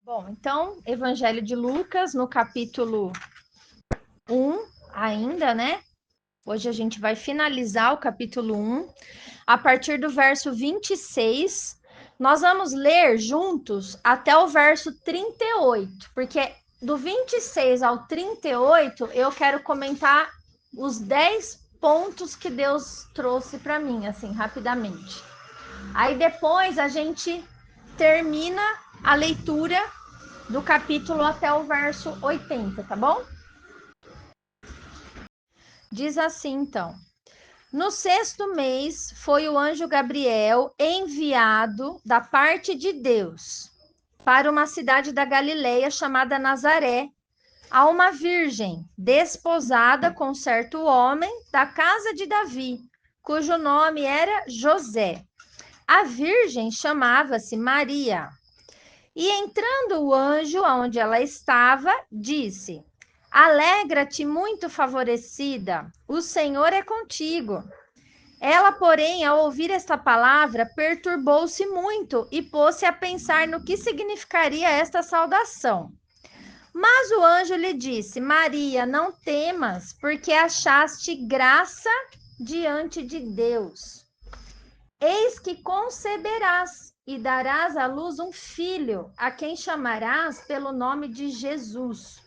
Bom, então, Evangelho de Lucas, no capítulo 1, ainda, né? Hoje a gente vai finalizar o capítulo 1. A partir do verso 26, nós vamos ler juntos até o verso 38, porque do 26 ao 38 eu quero comentar os 10 pontos que Deus trouxe para mim, assim, rapidamente. Aí depois a gente termina a leitura do capítulo até o verso 80, tá bom? Diz assim, então: no sexto mês foi o anjo Gabriel enviado da parte de Deus para uma cidade da Galileia chamada Nazaré, a uma virgem desposada com certo homem da casa de Davi, cujo nome era José. A virgem chamava-se Maria. E entrando o anjo aonde ela estava, disse: alegra-te, muito favorecida, o Senhor é contigo. Ela, porém, ao ouvir esta palavra, perturbou-se muito e pôs-se a pensar no que significaria esta saudação. Mas o anjo lhe disse: Maria, não temas, porque achaste graça diante de Deus. Eis que conceberás e darás à luz um filho, a quem chamarás pelo nome de Jesus.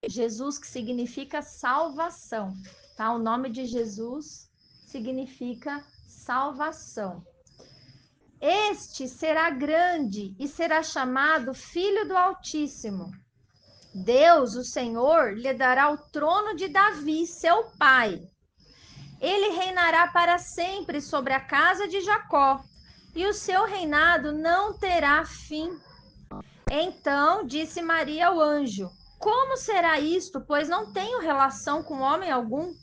Jesus, que significa salvação, tá? O nome de Jesus significa salvação. Este será grande e será chamado Filho do Altíssimo. Deus, o Senhor, lhe dará o trono de Davi, seu pai. Ele reinará para sempre sobre a casa de Jacó, e o seu reinado não terá fim. Então disse Maria ao anjo: como será isto, pois não tenho relação com homem algum?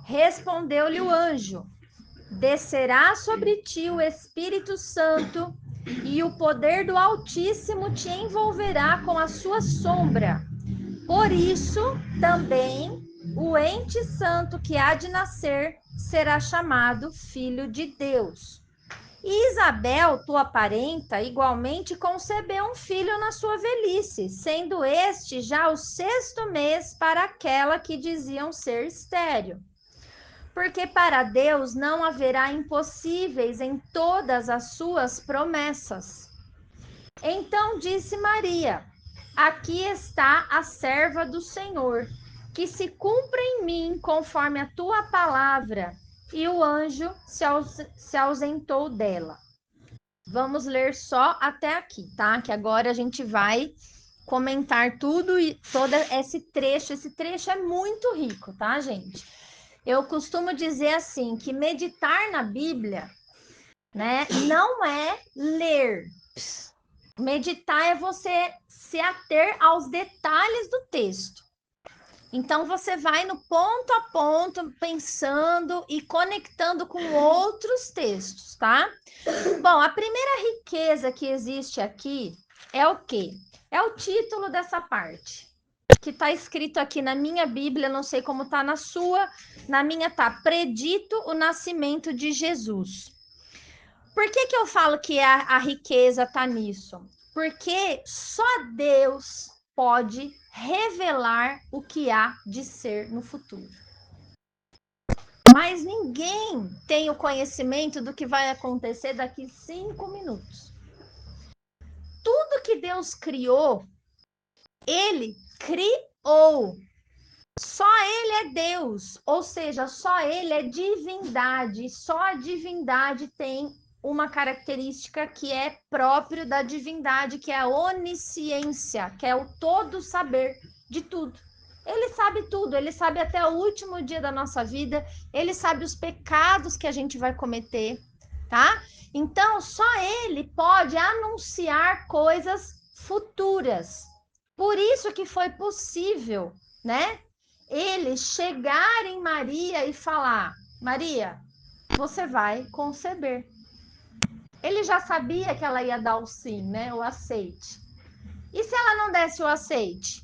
Respondeu-lhe o anjo: descerá sobre ti o Espírito Santo, e o poder do Altíssimo te envolverá com a sua sombra. Por isso, também, o ente santo que há de nascer será chamado Filho de Deus. E Isabel, tua parenta, igualmente concebeu um filho na sua velhice, sendo este já o sexto mês para aquela que diziam ser estéril. Porque para Deus não haverá impossíveis em todas as suas promessas. Então disse Maria: aqui está a serva do Senhor, que se cumpra em mim conforme a tua palavra. E o anjo se ausentou dela. Vamos ler só até aqui, tá? Que agora a gente vai comentar tudo e todo esse trecho. Esse trecho é muito rico, tá, gente? Eu costumo dizer assim, que meditar na Bíblia, né, não é ler. Meditar é você se ater aos detalhes do texto. Então, você vai no ponto a ponto, pensando e conectando com outros textos, tá? Bom, a primeira riqueza que existe aqui é o quê? É o título dessa parte, que está escrito aqui na minha Bíblia, não sei como está na sua, na minha tá, predito o nascimento de Jesus. Por que eu falo que a riqueza está nisso? Porque só Deus pode revelar o que há de ser no futuro. Mas ninguém tem o conhecimento do que vai acontecer daqui 5 minutos. Tudo que Deus criou, Ele criou. Só Ele é Deus, ou seja, só Ele é divindade. Só a divindade tem uma característica que é próprio da divindade, que é a onisciência, que é o todo saber de tudo. Ele sabe tudo, ele sabe até o último dia da nossa vida, ele sabe os pecados que a gente vai cometer, tá? Então, só ele pode anunciar coisas futuras. Por isso que foi possível, né? Ele chegar em Maria e falar: Maria, você vai conceber. Ele já sabia que ela ia dar o sim, né? O aceite. E se ela não desse o aceite?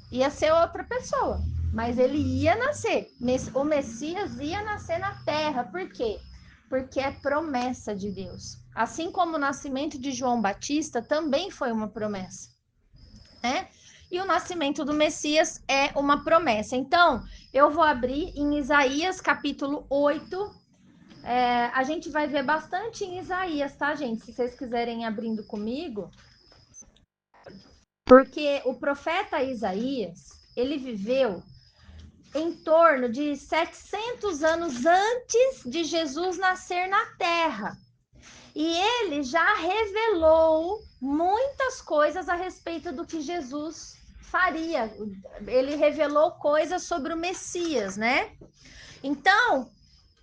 Ia ser outra pessoa, mas ele ia nascer. O Messias ia nascer na terra. Por quê? Porque é promessa de Deus. Assim como o nascimento de João Batista também foi uma promessa. né? E o nascimento do Messias é uma promessa. Então, eu vou abrir em Isaías capítulo 8. A gente vai ver bastante em Isaías, tá, gente? Se vocês quiserem ir abrindo comigo. Porque o profeta Isaías, ele viveu em torno de 700 anos antes de Jesus nascer na Terra. E ele já revelou muitas coisas a respeito do que Jesus faria. Ele revelou coisas sobre o Messias, né? Então,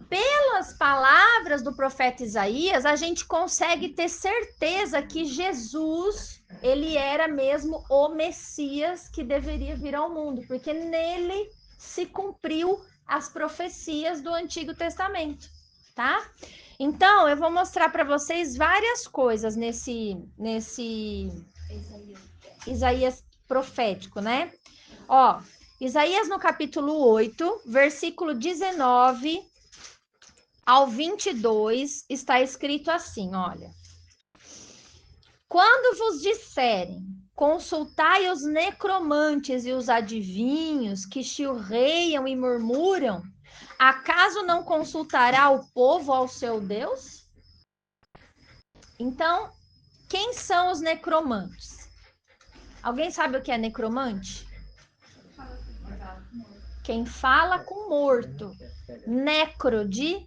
pelas palavras do profeta Isaías, a gente consegue ter certeza que Jesus, ele era mesmo o Messias que deveria vir ao mundo, porque nele se cumpriu as profecias do Antigo Testamento, tá? Então, eu vou mostrar para vocês várias coisas nesse Isaías profético, né? Ó, Isaías no capítulo 8, versículo 19 ao 22, está escrito assim, olha. Quando vos disserem, consultai os necromantes e os adivinhos que chilreiam e murmuram, acaso não consultará o povo ao seu Deus? Então, quem são os necromantes? Alguém sabe o que é necromante? Quem fala com morto. Necro, de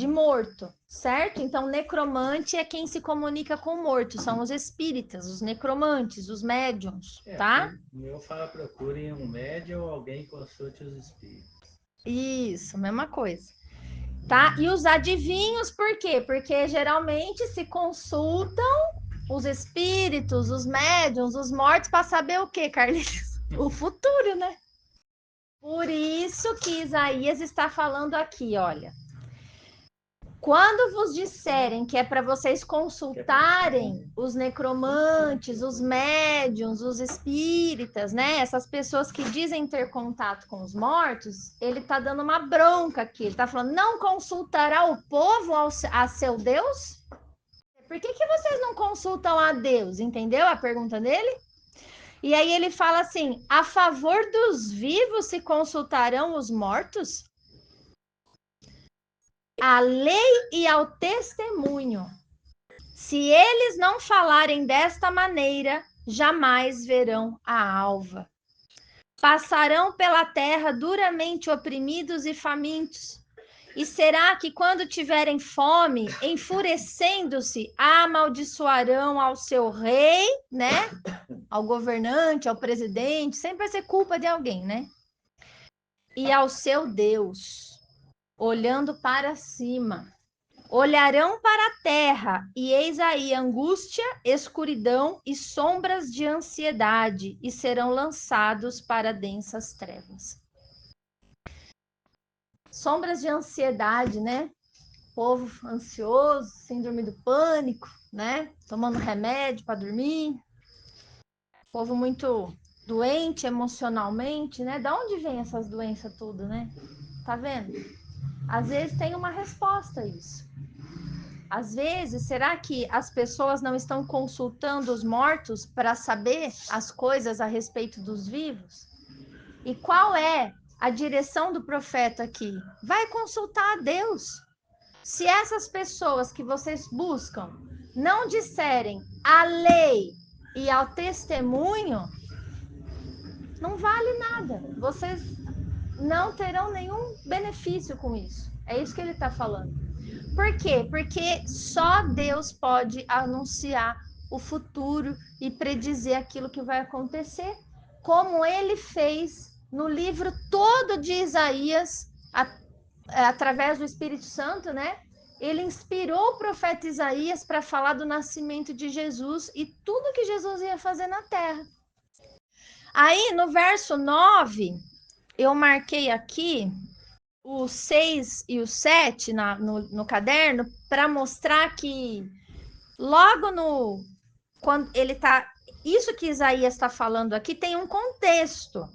morto, certo? Então, necromante é quem se comunica com o morto, são os espíritas, os necromantes, os médiums, tá? O meu fala, procurem um médium ou alguém que consulte os espíritos. Isso, mesma coisa. Tá? E os adivinhos, por quê? Porque geralmente se consultam os espíritos, os médiums, os mortos, para saber o quê, Carlinhos? O futuro, né? Por isso que Isaías está falando aqui, olha. Quando vos disserem que é para vocês consultarem os necromantes, os médiums, os espíritas, né? Essas pessoas que dizem ter contato com os mortos, ele está dando uma bronca aqui. Ele está falando, não consultará o povo a seu Deus? Por que vocês não consultam a Deus? Entendeu a pergunta dele? E aí ele fala assim, a favor dos vivos se consultarão os mortos? A lei e ao testemunho. Se eles não falarem desta maneira, jamais verão a alva. Passarão pela terra duramente oprimidos e famintos. E será que quando tiverem fome, enfurecendo-se, amaldiçoarão ao seu rei, né? Ao governante, ao presidente, sempre vai ser culpa de alguém, né? E ao seu Deus, olhando para cima. Olharão para a terra, e eis aí angústia, escuridão e sombras de ansiedade, e serão lançados para densas trevas. Sombras de ansiedade, né? Povo ansioso, síndrome do pânico, né? Tomando remédio para dormir. Povo muito doente emocionalmente, né? Da onde vem essas doenças tudo, né? Tá vendo? Às vezes tem uma resposta a isso. Às vezes, será que as pessoas não estão consultando os mortos para saber as coisas a respeito dos vivos? E qual é a direção do profeta aqui? Vai consultar a Deus. Se essas pessoas que vocês buscam não disserem a lei e ao testemunho, não vale nada. Vocês não terão nenhum benefício com isso. É isso que ele está falando. Por quê? Porque só Deus pode anunciar o futuro e predizer aquilo que vai acontecer, como ele fez no livro todo de Isaías, através do Espírito Santo, né? Ele inspirou o profeta Isaías para falar do nascimento de Jesus e tudo que Jesus ia fazer na terra. Aí, no verso 9, eu marquei aqui o 6 e o 7 no caderno para mostrar que logo no quando ele tá isso que Isaías está falando aqui tem um contexto,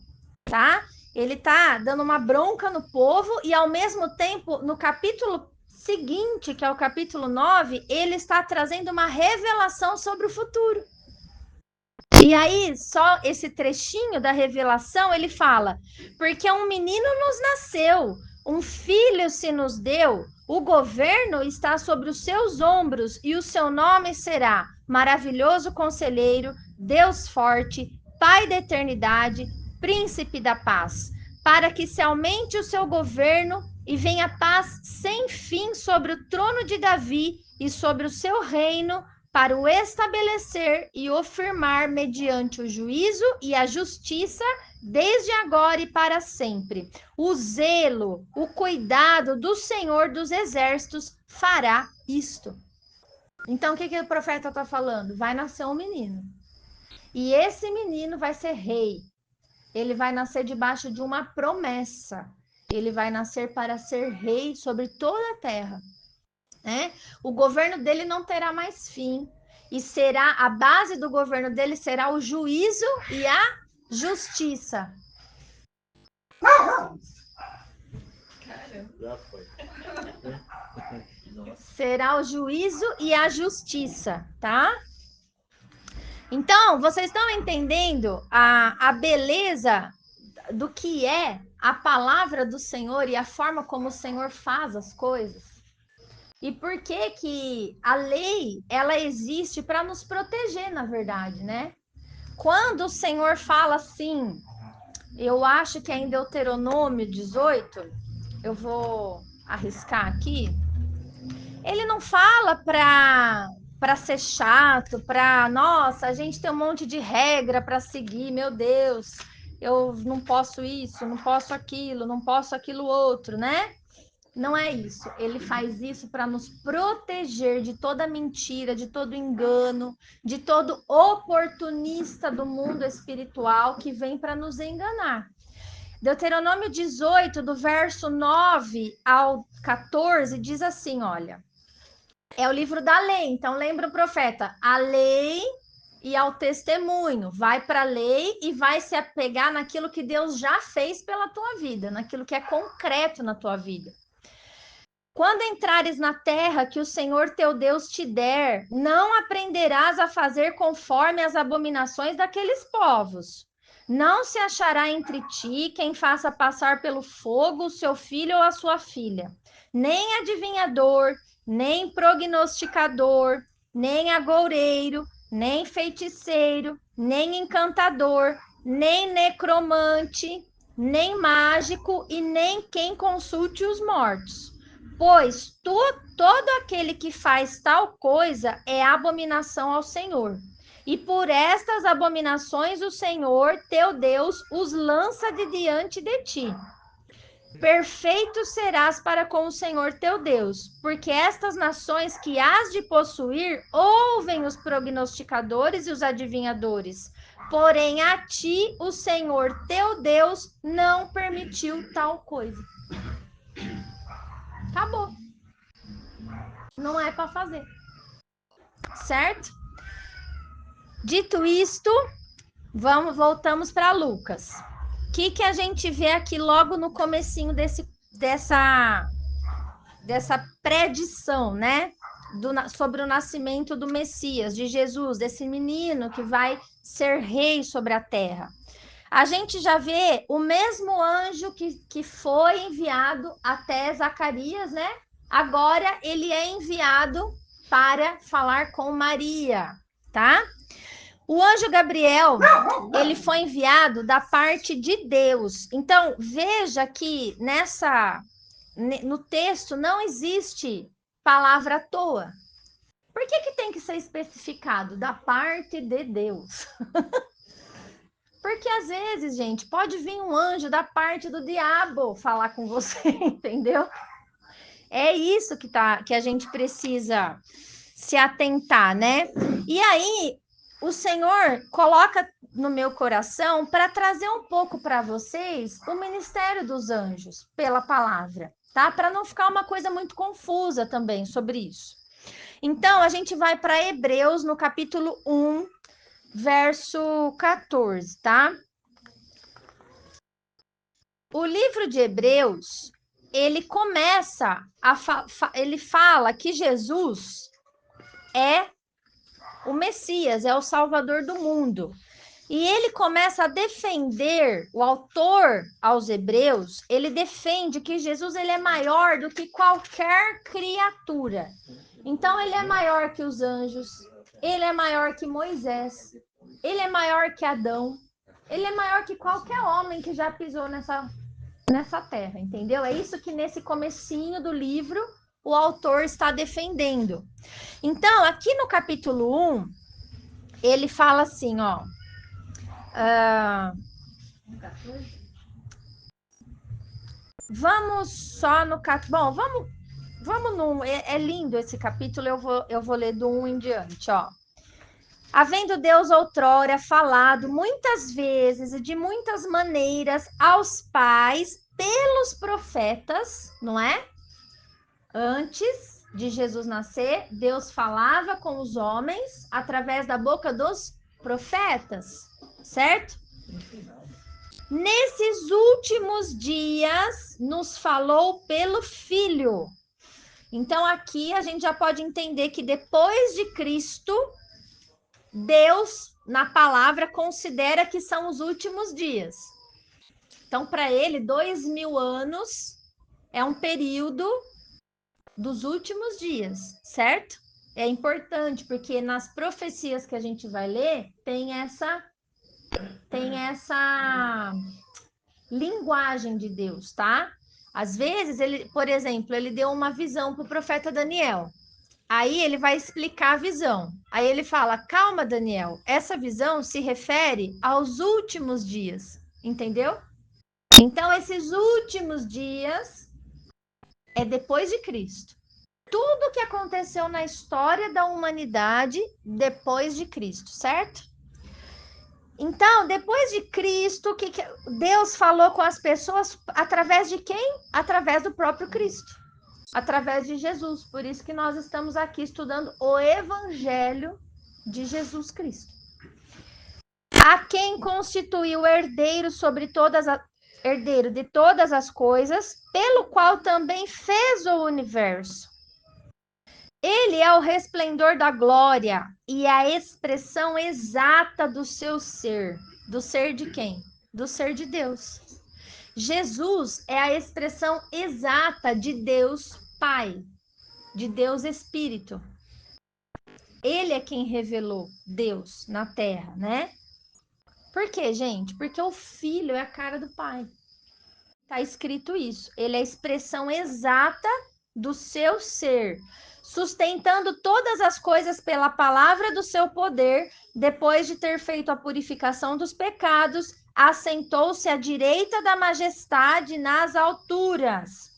tá? Ele tá dando uma bronca no povo e ao mesmo tempo no capítulo seguinte, que é o capítulo 9, ele está trazendo uma revelação sobre o futuro. E aí, só esse trechinho da revelação, ele fala: porque um menino nos nasceu, um filho se nos deu, o governo está sobre os seus ombros, e o seu nome será Maravilhoso Conselheiro, Deus Forte, Pai da Eternidade, Príncipe da Paz, para que se aumente o seu governo e venha paz sem fim sobre o trono de Davi e sobre o seu reino, para o estabelecer e o firmar mediante o juízo e a justiça, desde agora e para sempre. O zelo, o cuidado do Senhor dos Exércitos fará isto. Então, o que o profeta está falando? Vai nascer um menino. E esse menino vai ser rei. Ele vai nascer debaixo de uma promessa. Ele vai nascer para ser rei sobre toda a terra. Né? O governo dele não terá mais fim. E será a base do governo dele será o juízo e a justiça. Já foi. Será o juízo e a justiça, tá? Então, vocês estão entendendo a beleza do que é a palavra do Senhor e a forma como o Senhor faz as coisas? E por que que a lei, ela existe para nos proteger, na verdade, né? Quando o Senhor fala assim, eu acho que é em Deuteronômio 18, eu vou arriscar aqui, ele não fala para ser chato, para, nossa, a gente tem um monte de regra para seguir, meu Deus, eu não posso isso, não posso aquilo, não posso aquilo outro, né? Não é isso. Ele faz isso para nos proteger de toda mentira, de todo engano, de todo oportunista do mundo espiritual que vem para nos enganar. Deuteronômio 18, do verso 9 ao 14, diz assim: olha, é o livro da lei. Então, lembra o profeta: a lei e ao testemunho. Vai para a lei e vai se apegar naquilo que Deus já fez pela tua vida, naquilo que é concreto na tua vida. Quando entrares na terra que o Senhor teu Deus te der, não aprenderás a fazer conforme as abominações daqueles povos. Não se achará entre ti quem faça passar pelo fogo o seu filho ou a sua filha, nem adivinhador, nem prognosticador, nem agoureiro, nem feiticeiro, nem encantador, nem necromante, nem mágico e nem quem consulte os mortos. Pois todo aquele que faz tal coisa é abominação ao Senhor. E por estas abominações o Senhor, teu Deus, os lança de diante de ti. Perfeito serás para com o Senhor teu Deus, porque estas nações que hás de possuir ouvem os prognosticadores e os adivinhadores. Porém, a ti o Senhor teu Deus não permitiu tal coisa. Acabou. Não é para fazer. Certo? Dito isto, voltamos para Lucas. O que a gente vê aqui logo no comecinho dessa predição, né? Sobre o nascimento do Messias, de Jesus, desse menino que vai ser rei sobre a terra. A gente já vê o mesmo anjo que foi enviado até Zacarias, né? Agora ele é enviado para falar com Maria, tá? O anjo Gabriel, ele foi enviado da parte de Deus. Então, veja que no texto não existe palavra à toa. Por que tem que ser especificado da parte de Deus? Porque às vezes, gente, pode vir um anjo da parte do diabo falar com você, entendeu? É isso que a gente precisa se atentar, né? E aí, o Senhor coloca no meu coração para trazer um pouco para vocês o ministério dos anjos pela palavra, tá? Para não ficar uma coisa muito confusa também sobre isso. Então, a gente vai para Hebreus no capítulo 1, verso 14, tá? O livro de Hebreus, ele começa ele fala que Jesus é o Messias, é o Salvador do mundo. E ele começa a defender, o autor aos Hebreus, ele defende que Jesus ele é maior do que qualquer criatura. Então, ele é maior que os anjos, ele é maior que Moisés, ele é maior que Adão, ele é maior que qualquer homem que já pisou nessa terra, entendeu? É isso que nesse comecinho do livro o autor está defendendo. Então, aqui no capítulo 1, ele fala assim, ó. Vamos só no capítulo. Bom, vamos no. É lindo esse capítulo, eu vou ler do 1 em diante, ó. Havendo Deus outrora falado muitas vezes e de muitas maneiras aos pais pelos profetas, não é? Antes de Jesus nascer, Deus falava com os homens através da boca dos profetas, certo? Nesses últimos dias, nos falou pelo Filho. Então, aqui a gente já pode entender que depois de Cristo, Deus, na palavra, considera que são os últimos dias. Então, para ele, 2000 anos é um período dos últimos dias, certo? É importante, porque nas profecias que a gente vai ler, tem essa linguagem de Deus, tá? Às vezes, ele, por exemplo, ele deu uma visão para o profeta Daniel. Aí ele vai explicar a visão. Aí ele fala: calma, Daniel, essa visão se refere aos últimos dias, entendeu? Então, esses últimos dias é depois de Cristo. Tudo que aconteceu na história da humanidade depois de Cristo, certo? Então, depois de Cristo, que Deus falou com as pessoas através de quem? Através do próprio Cristo, através de Jesus. Por isso que nós estamos aqui estudando o Evangelho de Jesus Cristo. A quem constituiu herdeiro sobre herdeiro de todas as coisas, pelo qual também fez o universo. Ele é o resplendor da glória e a expressão exata do seu ser. Do ser de quem? Do ser de Deus. Jesus é a expressão exata de Deus Pai, de Deus Espírito. Ele é quem revelou Deus na terra, né? Por quê, gente? Porque o Filho é a cara do Pai. Está escrito isso. Ele é a expressão exata do seu ser, sustentando todas as coisas pela palavra do seu poder, depois de ter feito a purificação dos pecados, assentou-se à direita da majestade nas alturas,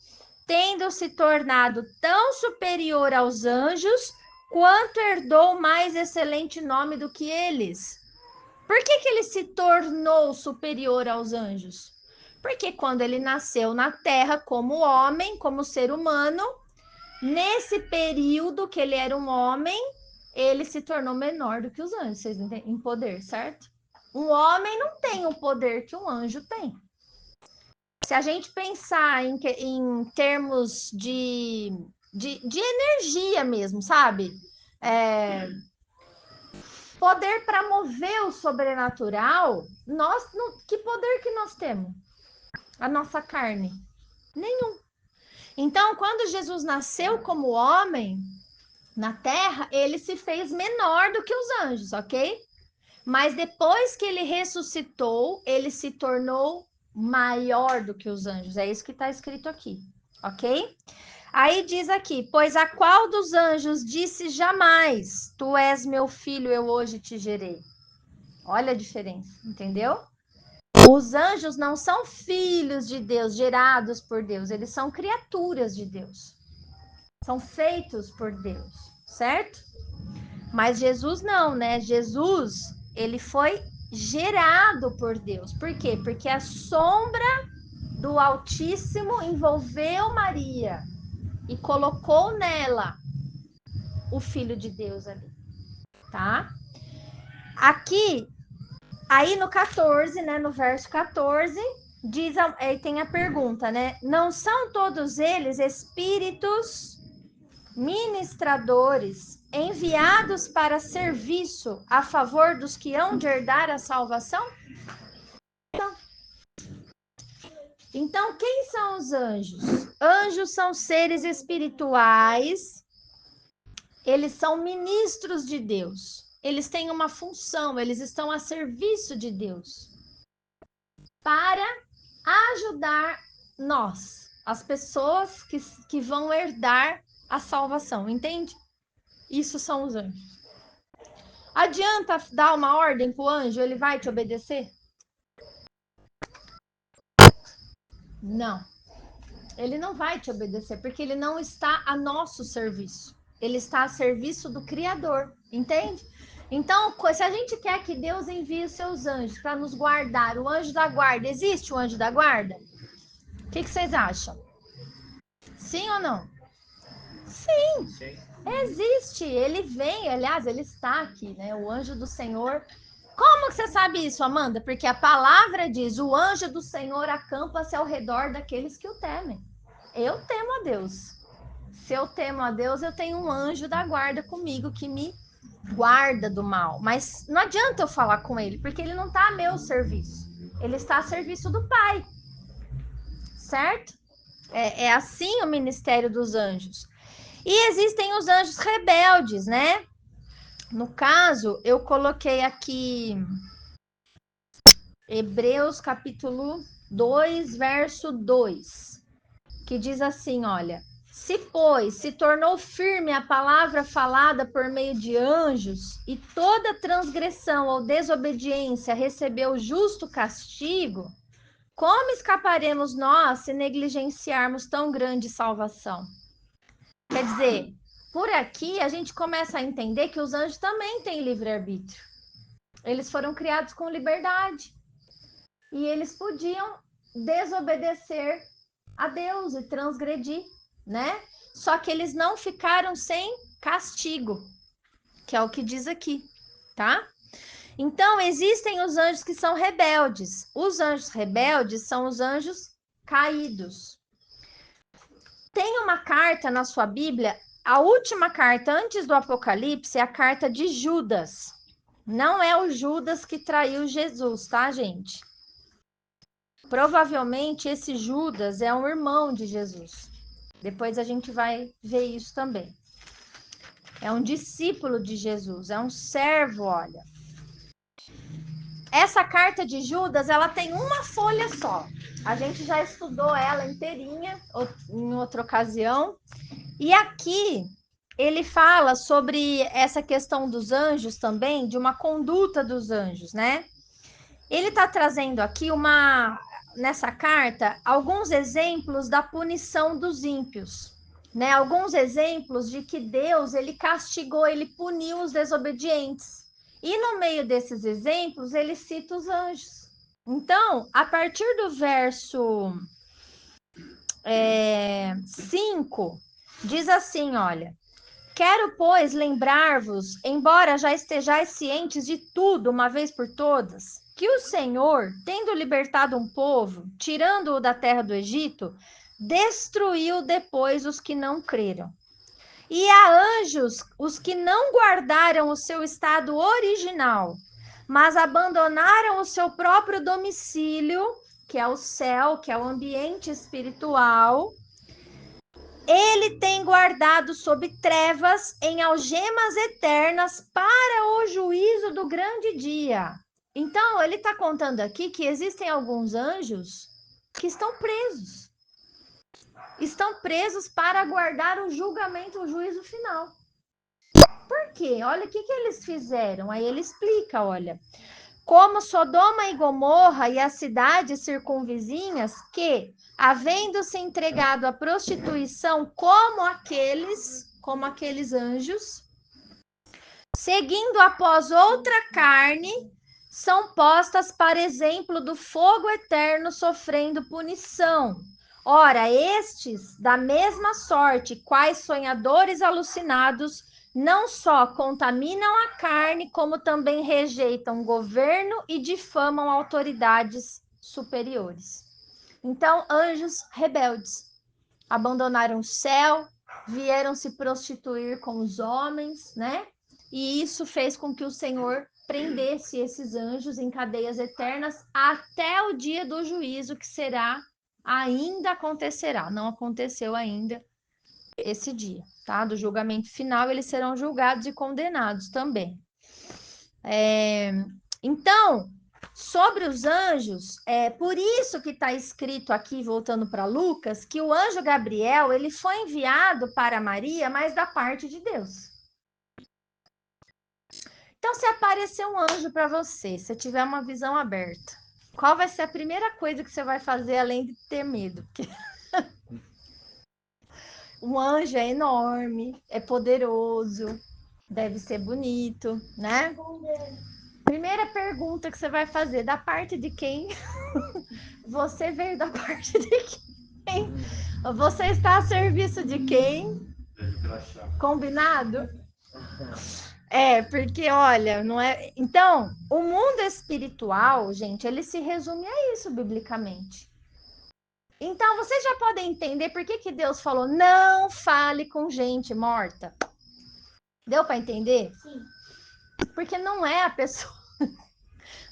tendo se tornado tão superior aos anjos, quanto herdou mais excelente nome do que eles. Por que ele se tornou superior aos anjos? Porque quando ele nasceu na terra como homem, como ser humano, nesse período que ele era um homem, ele se tornou menor do que os anjos, vocês entendem? Em poder, certo? Um homem não tem o poder que um anjo tem. Se a gente pensar em termos de energia mesmo, sabe? Poder para mover o sobrenatural, que poder que nós temos? A nossa carne? Nenhum. Então, quando Jesus nasceu como homem na terra, ele se fez menor do que os anjos, ok? Mas depois que ele ressuscitou, ele se tornou maior do que os anjos. É isso que está escrito aqui, ok? Aí diz aqui: pois a qual dos anjos disse jamais, tu és meu filho, eu hoje te gerei? Olha a diferença, entendeu? Os anjos não são filhos de Deus, gerados por Deus, eles são criaturas de Deus. São feitos por Deus, certo? Mas Jesus não, né? Jesus, ele foi gerado por Deus. Por quê? Porque a sombra do Altíssimo envolveu Maria e colocou nela o Filho de Deus ali, tá? Aqui, aí no 14, né, no verso 14, diz, aí tem a pergunta, né? Não são todos eles espíritos ministradores enviados para serviço a favor dos que hão de herdar a salvação? Então, quem são os anjos? Anjos são seres espirituais, eles são ministros de Deus. Eles têm uma função, eles estão a serviço de Deus para ajudar nós, as pessoas que vão herdar a salvação, entende? Isso são os anjos. Adianta dar uma ordem para o anjo, ele vai te obedecer? Não. Ele não vai te obedecer, porque ele não está a nosso serviço. Ele está a serviço do Criador, entende? Então, se a gente quer que Deus envie os seus anjos para nos guardar, o anjo da guarda, existe o anjo da guarda? O que vocês acham? Sim ou não? Sim, existe. Ele vem, aliás, ele está aqui, né? O anjo do Senhor. Como que você sabe isso, Amanda? Porque a palavra diz: o anjo do Senhor acampa-se ao redor daqueles que o temem. Eu temo a Deus. Se eu temo a Deus, eu tenho um anjo da guarda comigo que me guarda do mal. Mas não adianta eu falar com ele, porque ele não está a meu serviço. Ele está a serviço do Pai. Certo? É assim o ministério dos anjos. E existem os anjos rebeldes, né? No caso, eu coloquei aqui Hebreus capítulo 2, verso 2, que diz assim, olha: se, pois, se tornou firme a palavra falada por meio de anjos, e toda transgressão ou desobediência recebeu justo castigo, como escaparemos nós se negligenciarmos tão grande salvação? Quer dizer, por aqui a gente começa a entender que os anjos também têm livre-arbítrio. Eles foram criados com liberdade. E eles podiam desobedecer a Deus e transgredir, né? Só que eles não ficaram sem castigo, que é o que diz aqui, tá? Então, existem os anjos que são rebeldes. Os anjos rebeldes são os anjos caídos. Tem uma carta na sua Bíblia, a última carta antes do Apocalipse é a carta de Judas. Não é o Judas que traiu Jesus, tá, gente? Provavelmente esse Judas é um irmão de Jesus. Depois a gente vai ver isso também. É um discípulo de Jesus, é um servo, olha. Essa carta de Judas, ela tem uma folha só. A gente já estudou ela inteirinha em outra ocasião. E aqui ele fala sobre essa questão dos anjos também, de uma conduta dos anjos, né? Ele está trazendo aqui nessa carta, alguns exemplos da punição dos ímpios, né? Alguns exemplos de que Deus, ele castigou, ele puniu os desobedientes. E no meio desses exemplos, ele cita os anjos. Então, a partir do verso 5, diz assim, olha: quero, pois, lembrar-vos, embora já estejais cientes de tudo uma vez por todas, que o Senhor, tendo libertado um povo, tirando-o da terra do Egito, destruiu depois os que não creram. E a anjos, os que não guardaram o seu estado original, mas abandonaram o seu próprio domicílio, que é o céu, que é o ambiente espiritual, ele tem guardado sob trevas em algemas eternas para o juízo do grande dia. Então, ele está contando aqui que existem alguns anjos que estão presos. Estão presos para aguardar o julgamento, o juízo final. Por quê? Olha o que eles fizeram. Aí ele explica, olha. Como Sodoma e Gomorra e as cidades circunvizinhas que, havendo-se entregado à prostituição como aqueles anjos, seguindo após outra carne, são postas para exemplo do fogo eterno sofrendo punição. Ora, estes, da mesma sorte, quais sonhadores alucinados, não só contaminam a carne, como também rejeitam o governo e difamam autoridades superiores. Então, anjos rebeldes abandonaram o céu, vieram se prostituir com os homens, né? E isso fez com que o Senhor prendesse esses anjos em cadeias eternas até o dia do juízo, que ainda acontecerá. Não aconteceu ainda esse dia, tá? Do julgamento final, eles serão julgados e condenados também. Então, sobre os anjos, é por isso que está escrito aqui, voltando para Lucas, que o anjo Gabriel, ele foi enviado para Maria, mas da parte de Deus. Então, se aparecer um anjo para você, se tiver uma visão aberta, qual vai ser a primeira coisa que você vai fazer além de ter medo? Porque o anjo é enorme, é poderoso, deve ser bonito, né? Primeira pergunta que você vai fazer, da parte de quem? Você veio da parte de quem? Você está a serviço de quem? Combinado? Porque olha, não é. Então, o mundo espiritual, gente, ele se resume a isso biblicamente. Então, vocês já podem entender por que Deus falou: não fale com gente morta. Deu para entender? Sim. Porque não é a pessoa,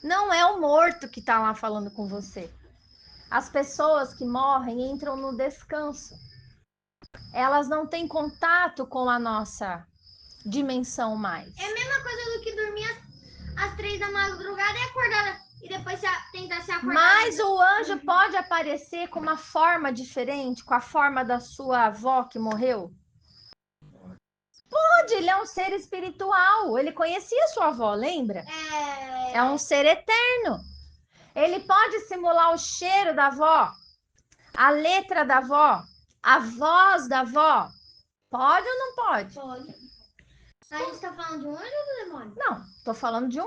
não é o morto que está lá falando com você. As pessoas que morrem entram no descanso. Elas não têm contato com a nossa dimensão mais. É a mesma coisa do que dormir às 3 da madrugada e acordar e depois tentar se acordar. Mas o anjo pode aparecer com uma forma diferente, com a forma da sua avó que morreu? Pode, ele é um ser espiritual. Ele conhecia sua avó, lembra? É um ser eterno. Ele pode simular o cheiro da avó, a letra da avó, a voz da avó. Pode ou não pode? Pode. A gente tá falando de um anjo ou do demônio? Não, tô falando de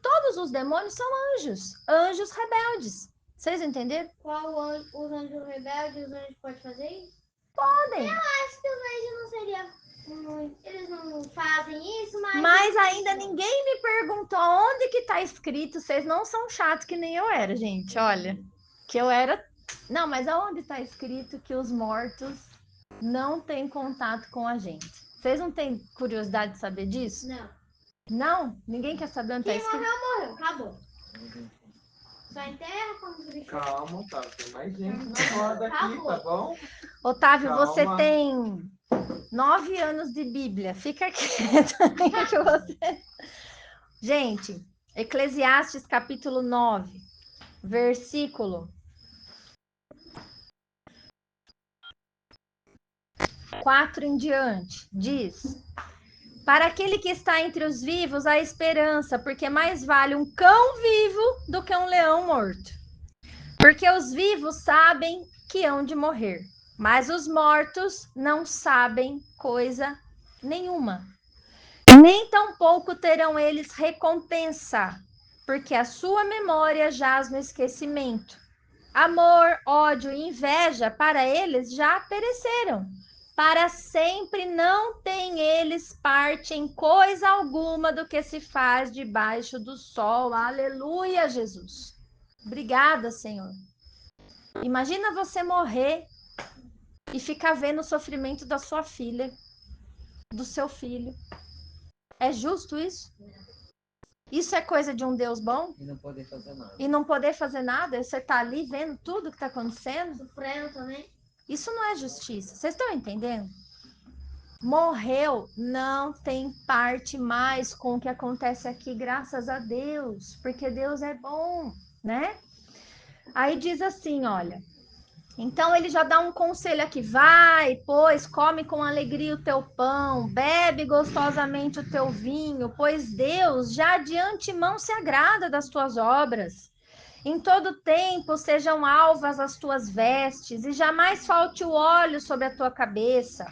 todos os demônios são anjos. Anjos rebeldes. Vocês entenderam? Qual anjo, os anjos rebeldes, os anjos podem fazer isso? Podem. Eu acho que os anjos não seriam. Eles não fazem isso, Mas ainda ninguém me perguntou onde que tá escrito. Vocês não são chatos que nem eu era, gente. Olha, que eu era. Não, mas aonde tá escrito que os mortos não têm contato com a gente? Vocês não têm curiosidade de saber disso? Não. Não? Ninguém quer saber onde tá Quem escrito? morreu, acabou. Só enterra quando os bichos. Calma, tá? Tem mais gente na roda aqui, tá bom? Otávio, Calma. você tem 9 anos de Bíblia. Fica quieto aí que você... Gente, Eclesiastes capítulo 9, versículo 4 em diante, diz: para aquele que está entre os vivos, há esperança, porque mais vale um cão vivo do que um leão morto. Porque os vivos sabem que hão de morrer, mas os mortos não sabem coisa nenhuma. Nem tampouco terão eles recompensa, porque a sua memória jaz no esquecimento. Amor, ódio e inveja para eles já pereceram. Para sempre não têm eles parte em coisa alguma do que se faz debaixo do sol. Aleluia, Jesus. Obrigada, Senhor. Imagina você morrer e ficar vendo o sofrimento da sua filha, do seu filho. É justo isso? Isso é coisa de um Deus bom? E não poder fazer nada. E não poder fazer nada? Você tá ali vendo tudo que está acontecendo? Sofrendo também. Isso não é justiça. Vocês estão entendendo? Morreu, não tem parte mais com o que acontece aqui, graças a Deus, porque Deus é bom, né? Aí diz assim, olha, então ele já dá um conselho aqui: vai, pois, come com alegria o teu pão, bebe gostosamente o teu vinho, pois Deus já de antemão se agrada das tuas obras. Em todo tempo sejam alvas as tuas vestes, e jamais falte o óleo sobre a tua cabeça.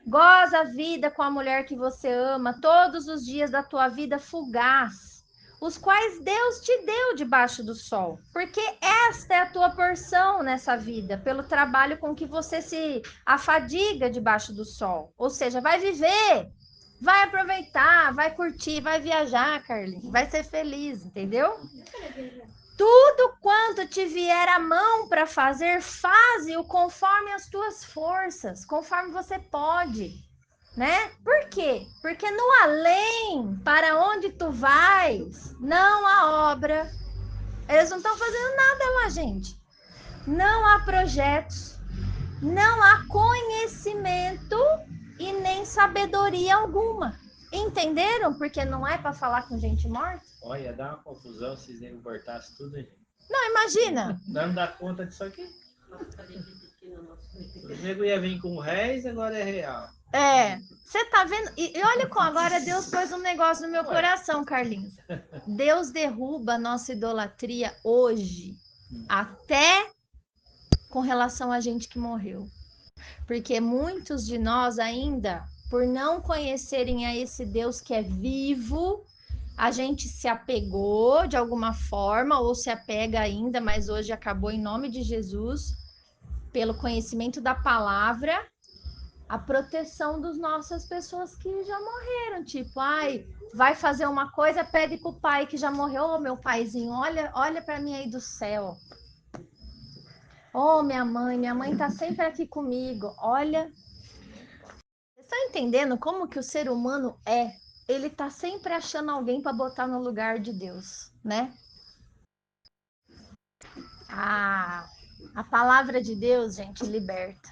Goza a vida com a mulher que você ama, todos os dias da tua vida fugaz, os quais Deus te deu debaixo do sol, porque esta é a tua porção nessa vida, pelo trabalho com que você se afadiga debaixo do sol. Ou seja, vai viver, vai aproveitar, vai curtir, vai viajar, Carlinhos, vai ser feliz, entendeu? Tudo quanto te vier a mão para fazer, faze-o conforme as tuas forças, conforme você pode, né? Por quê? Porque no além, para onde tu vais, não há obra. Eles não estão fazendo nada lá, gente. Não há projetos, não há conhecimento e nem sabedoria alguma. Entenderam? Porque não é para falar com gente morta? Olha, dá uma confusão se os negros voltassem tudo, gente. Não, imagina. Não dá conta disso aqui. Os negros iam vir com réis, agora é real. Você tá vendo? E olha como agora Deus pôs um negócio no meu coração, Carlinhos. Deus derruba a nossa idolatria hoje, até com relação a gente que morreu. Porque muitos de nós ainda, por não conhecerem a esse Deus que é vivo, a gente se apegou de alguma forma, ou se apega ainda, mas hoje acabou em nome de Jesus, pelo conhecimento da palavra, a proteção das nossas pessoas que já morreram. Tipo, ai, vai fazer uma coisa, pede pro pai que já morreu. Ô, meu paizinho, olha para mim aí do céu. Ô, minha mãe tá sempre aqui comigo. Olha. Vocês estão entendendo como que o ser humano é? Ele tá sempre achando alguém para botar no lugar de Deus, né? A palavra de Deus, gente, liberta.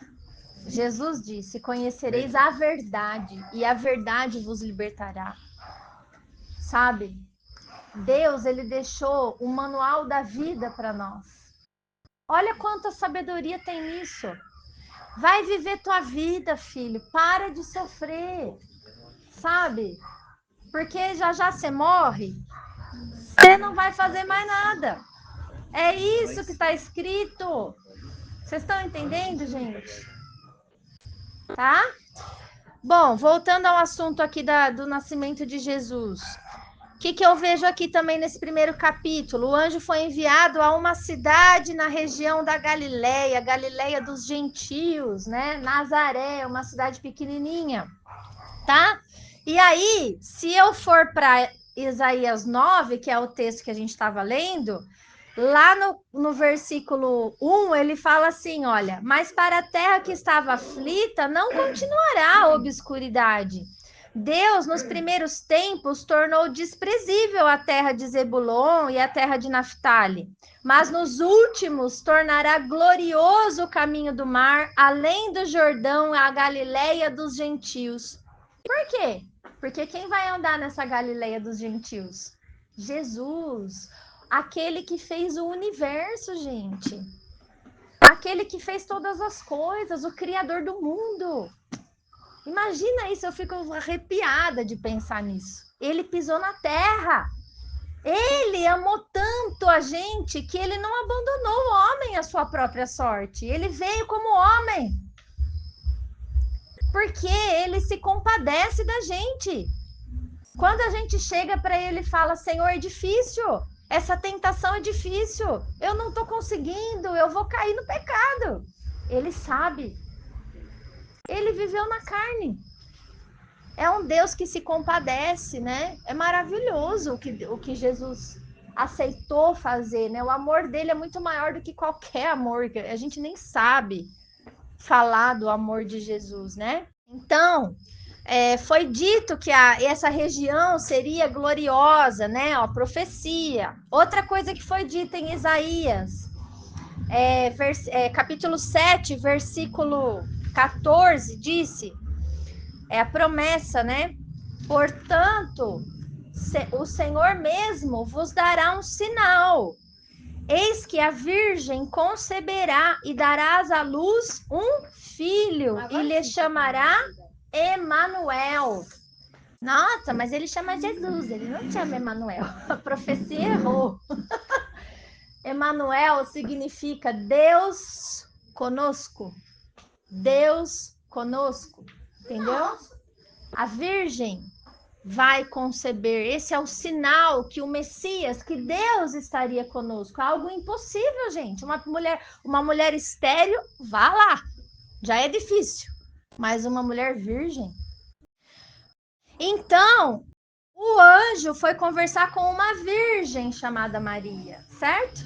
Jesus disse: conhecereis a verdade, e a verdade vos libertará. Sabe? Deus, ele deixou o manual da vida para nós. Olha quanta sabedoria tem nisso. Vai viver tua vida, filho. Para de sofrer. Sabe? Porque já você morre, você não vai fazer mais nada. É isso que está escrito. Vocês estão entendendo, gente? Tá? Bom, voltando ao assunto aqui do nascimento de Jesus. O que eu vejo aqui também nesse primeiro capítulo? O anjo foi enviado a uma cidade na região da Galileia, Galileia dos gentios, né? Nazaré, uma cidade pequenininha, tá? E aí, se eu for para Isaías 9, que é o texto que a gente estava lendo, lá no versículo 1, ele fala assim, olha, mas para a terra que estava aflita, não continuará a obscuridade. Deus, nos primeiros tempos, tornou desprezível a terra de Zebulon e a terra de Naftali, mas nos últimos tornará glorioso o caminho do mar, além do Jordão, a Galileia dos gentios. Por quê? Porque quem vai andar nessa Galileia dos gentios? Jesus, aquele que fez o universo, gente. Aquele que fez todas as coisas, o Criador do mundo. Imagina isso, eu fico arrepiada de pensar nisso. Ele pisou na terra. Ele amou tanto a gente que ele não abandonou o homem à sua própria sorte. Ele veio como homem. Porque ele se compadece da gente. Quando a gente chega para ele e fala, Senhor, é difícil. Essa tentação é difícil. Eu não estou conseguindo, eu vou cair no pecado. Ele sabe. Ele viveu na carne. É um Deus que se compadece, né? É maravilhoso o que Jesus aceitou fazer, né? O amor dele é muito maior do que qualquer amor. A gente nem sabe falar do amor de Jesus, né? Então, foi dito que essa região seria gloriosa, né? A profecia. Outra coisa que foi dita em Isaías, capítulo 7, versículo 14, disse, é a promessa, né? Portanto, o Senhor mesmo vos dará um sinal. Eis que a virgem conceberá e darás à luz um filho e lhe chamará Emanuel. Nossa, mas ele chama Jesus, ele não chama Emanuel. A profecia errou. Emanuel significa Deus conosco. Deus conosco. Entendeu? A virgem vai conceber. Esse é o sinal que o Messias, que Deus estaria conosco. Algo impossível, gente. Uma mulher estéril, vá lá. Já é difícil. Mas uma mulher virgem. Então, O anjo foi conversar com uma virgem chamada Maria, certo?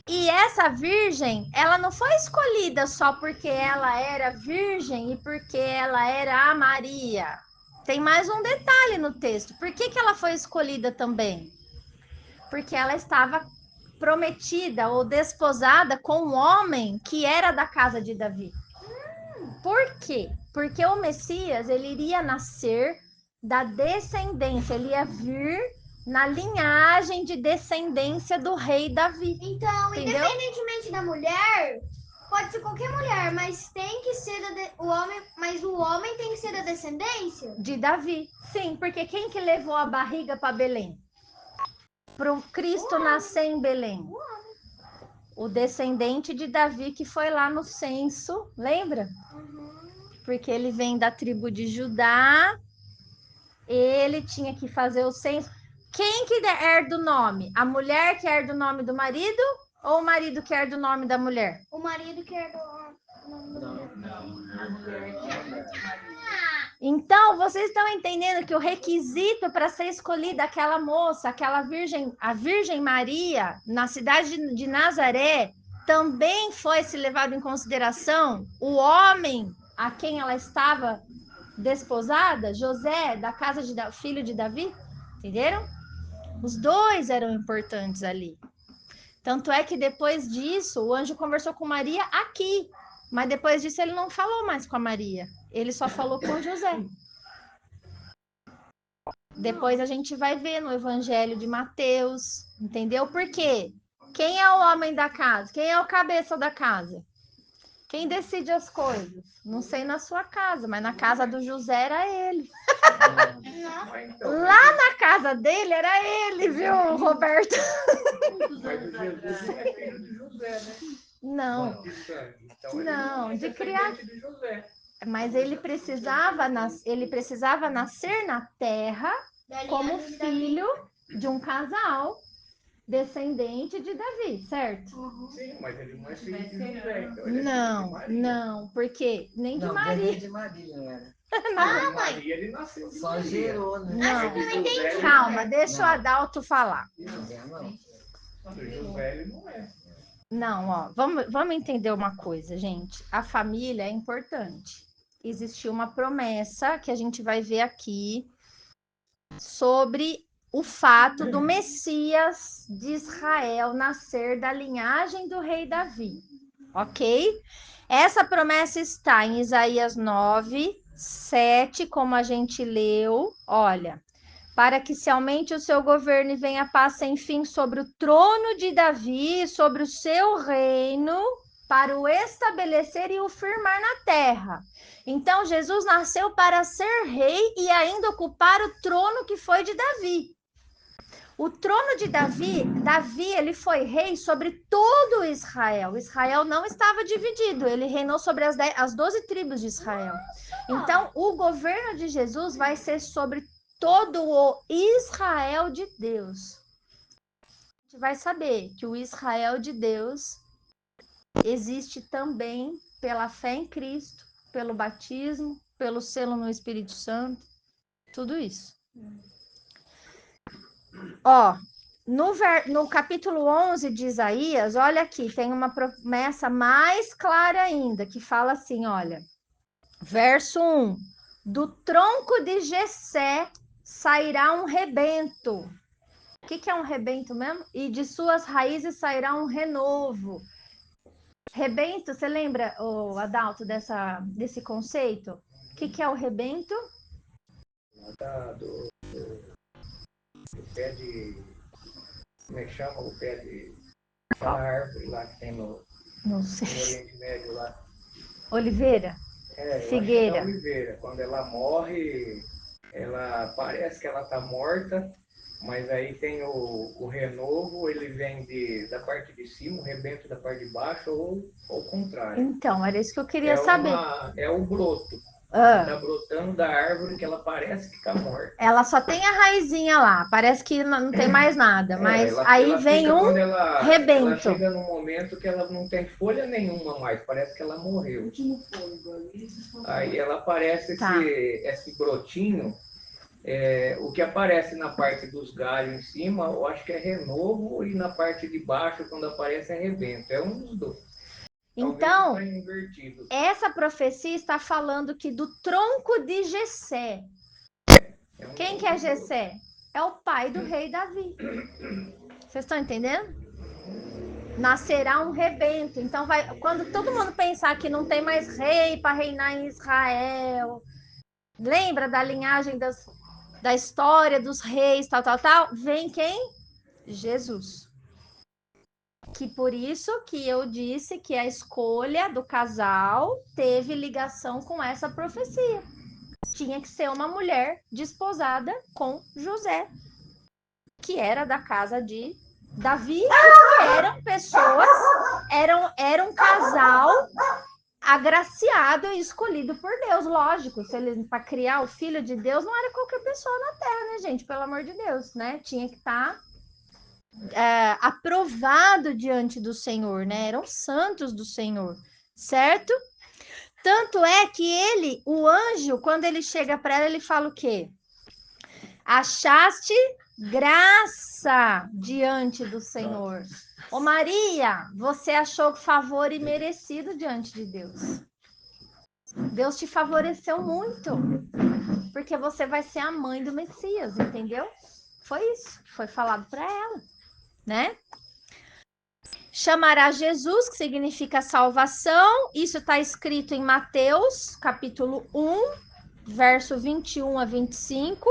E essa virgem, ela não foi escolhida só porque ela era virgem e porque ela era a Maria. Tem mais um detalhe no texto. Por que que ela foi escolhida também? Porque ela estava prometida ou desposada com um homem que era da casa de Davi. Por quê? Porque o Messias, ele iria nascer da descendência, ele ia vir na linhagem de descendência do rei Davi. Então, Entendeu? independentemente da mulher, pode ser qualquer mulher, mas tem que ser o homem, mas o homem tem que ser da descendência? De Davi. Sim, porque quem que levou a barriga para Belém? Para o Cristo nascer em Belém. O descendente de Davi que foi lá no censo, lembra? Porque ele vem da tribo de Judá, ele tinha que fazer o censo. Quem que herda o nome? A mulher que herda o nome do marido ou o marido que herda o nome da mulher? O marido quer o nome da mulher. Então, vocês estão entendendo que o requisito para ser escolhida aquela moça, aquela virgem, a Virgem Maria, na cidade de Nazaré, também foi se levado em consideração o homem a quem ela estava desposada, José, da casa de filho de Davi, entenderam? Os dois eram importantes ali. Tanto é que depois disso, o anjo conversou com Maria aqui, mas depois disso ele não falou mais com a Maria, ele só falou com José. Depois a gente vai ver no Evangelho de Mateus, entendeu? Por quê? Quem é o homem da casa? Quem é o cabeça da casa? Quem decide as coisas? Não sei na sua casa, mas na casa do José era ele. Lá na casa dele era ele, viu, Roberto? Mas Jesus não é filho de José, né? Não, De sangue. Então, não, ele de é criar. descendente de José. Mas ele precisava nascer na terra como filho de um casal descendente de Davi, certo? Sim, mas ele não é filho de José. Então ele é Não, filho de Maria. não, porque nem de Não, Maria. de Maria, era. De Maria ele nasceu de Só Maria. gerou, né? Não, De José, ele calma, não deixa o Adalto falar. Não. é. De José ele não é. Não, ó, vamos entender uma coisa, gente. A família é importante. Existiu uma promessa que a gente vai ver aqui sobre o fato do Messias de Israel nascer da linhagem do rei Davi, ok? Essa promessa está em Isaías 9, 7, como a gente leu. Olha, para que se aumente o seu governo e venha paz sem fim sobre o trono de Davi, sobre o seu reino, para o estabelecer e o firmar na terra. Então, Jesus nasceu para ser rei e ainda ocupar o trono que foi de Davi. O trono de Davi, ele foi rei sobre todo Israel. Israel não estava dividido, ele reinou sobre as 12 tribos de Israel. Então, o governo de Jesus vai ser sobre todo o Israel de Deus. A gente vai saber que o Israel de Deus existe também pela fé em Cristo, pelo batismo, pelo selo no Espírito Santo, tudo isso. Ó, no capítulo 11 de Isaías, olha aqui, tem uma promessa mais clara ainda, que fala assim, olha, verso 1, do tronco de Jessé sairá um rebento. O que é um rebento mesmo? E de suas raízes sairá um renovo. Rebento, você lembra, Adalto, desse conceito? O que é o rebento? Do pé de... Como é que chama o pé de... Aquela árvore lá que tem no sei. Oriente Médio lá. Oliveira? Figueira. Eu acho que é oliveira. Quando ela morre, ela parece que ela está morta, mas aí tem o renovo, ele vem da parte de cima, o rebento da parte de baixo, ou ao contrário. Então, era isso que eu queria saber. É o broto. Ah. Está brotando da árvore que ela parece que está morta. Ela só tem a raizinha lá, parece que não tem mais nada, mas aí vem um rebento. Ela chega num momento que ela não tem folha nenhuma mais, parece que ela morreu. Aí ela parece esse brotinho, O que aparece na parte dos galhos em cima, eu acho que é renovo, e na parte de baixo, quando aparece, é rebento. É um dos dois. Então, Invertido. essa profecia está falando que do tronco de Jessé. Quem que é Jessé? É o pai do rei Davi. Vocês estão entendendo? Nascerá um rebento. Então, quando todo mundo pensar que não tem mais rei para reinar em Israel, lembra da linhagem da história dos reis, tal, vem quem? Jesus. Que por isso que eu disse que a escolha do casal teve ligação com essa profecia. Tinha que ser uma mulher desposada com José, que era da casa de Davi, que eram pessoas, era um casal agraciado e escolhido por Deus, lógico. Para criar o filho de Deus não era qualquer pessoa na terra, né, gente? Pelo amor de Deus, né? Tinha que estar aprovado diante do Senhor, né? Eram santos do Senhor, certo? Tanto é que ele, o anjo, quando ele chega para ela, ele fala o quê? Achaste graça diante do Senhor. Ô Maria, você achou favor imerecido diante de Deus. Deus te favoreceu muito, porque você vai ser a mãe do Messias, entendeu? Foi isso, foi falado para ela, né? Chamará Jesus, que significa salvação. Isso está escrito em Mateus, capítulo 1, verso 21 a 25.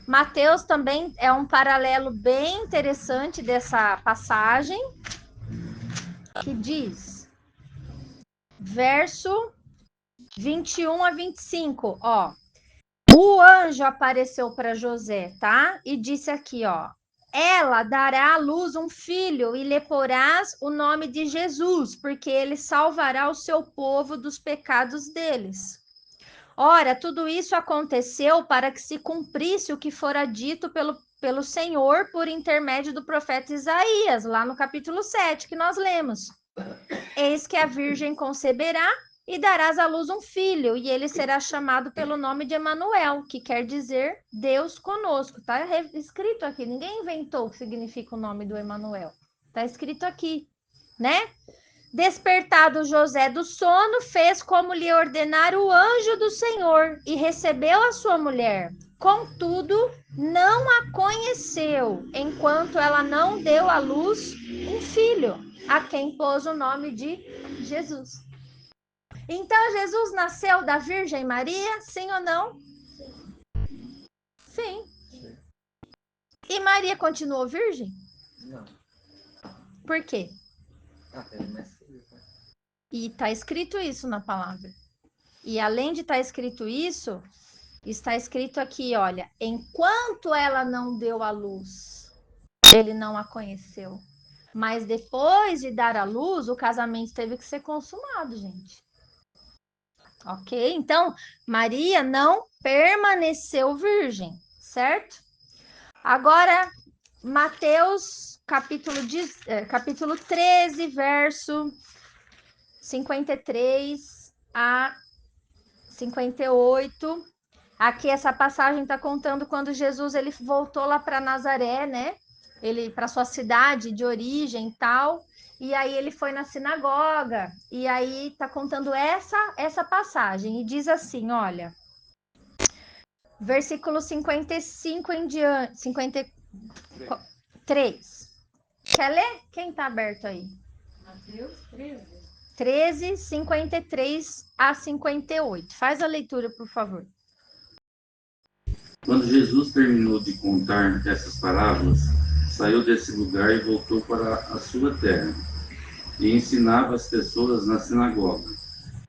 Mateus também é um paralelo bem interessante dessa passagem, que diz, verso 21 a 25, ó. O anjo apareceu para José, tá? E disse aqui, ó. Ela dará à luz um filho e lhe porás o nome de Jesus, porque ele salvará o seu povo dos pecados deles. Ora, tudo isso aconteceu para que se cumprisse o que fora dito pelo Senhor por intermédio do profeta Isaías, lá no capítulo 7, que nós lemos. Eis que a virgem conceberá e darás à luz um filho, e ele será chamado pelo nome de Emanuel, que quer dizer Deus conosco. Está escrito aqui, ninguém inventou o que significa o nome do Emanuel. Está escrito aqui, né? Despertado José do sono, fez como lhe ordenara o anjo do Senhor, e recebeu a sua mulher. Contudo, não a conheceu, enquanto ela não deu à luz um filho, a quem pôs o nome de Jesus. Então, Jesus nasceu da Virgem Maria, sim ou não? Sim. E Maria continuou virgem? Não. Por quê? Mas... E está escrito isso na palavra. E além de estar escrito isso, está escrito aqui, olha, enquanto ela não deu à luz, ele não a conheceu. Mas depois de dar à luz, o casamento teve que ser consumado, gente. Ok? Então, Maria não permaneceu virgem, certo? Agora, Mateus, capítulo 13, verso 53 a 58. Aqui essa passagem está contando quando Jesus ele voltou lá para Nazaré, né? Ele para sua cidade de origem e tal. E aí ele foi na sinagoga. E aí está contando essa passagem. E diz assim, olha. Versículo 55 em diante. 53. Quer ler? Quem está aberto aí? Mateus 13. 13, 53 a 58. Faz a leitura, por favor. Quando Jesus terminou de contar essas parábolas, saiu desse lugar e voltou para a sua terra, e ensinava as pessoas na sinagoga,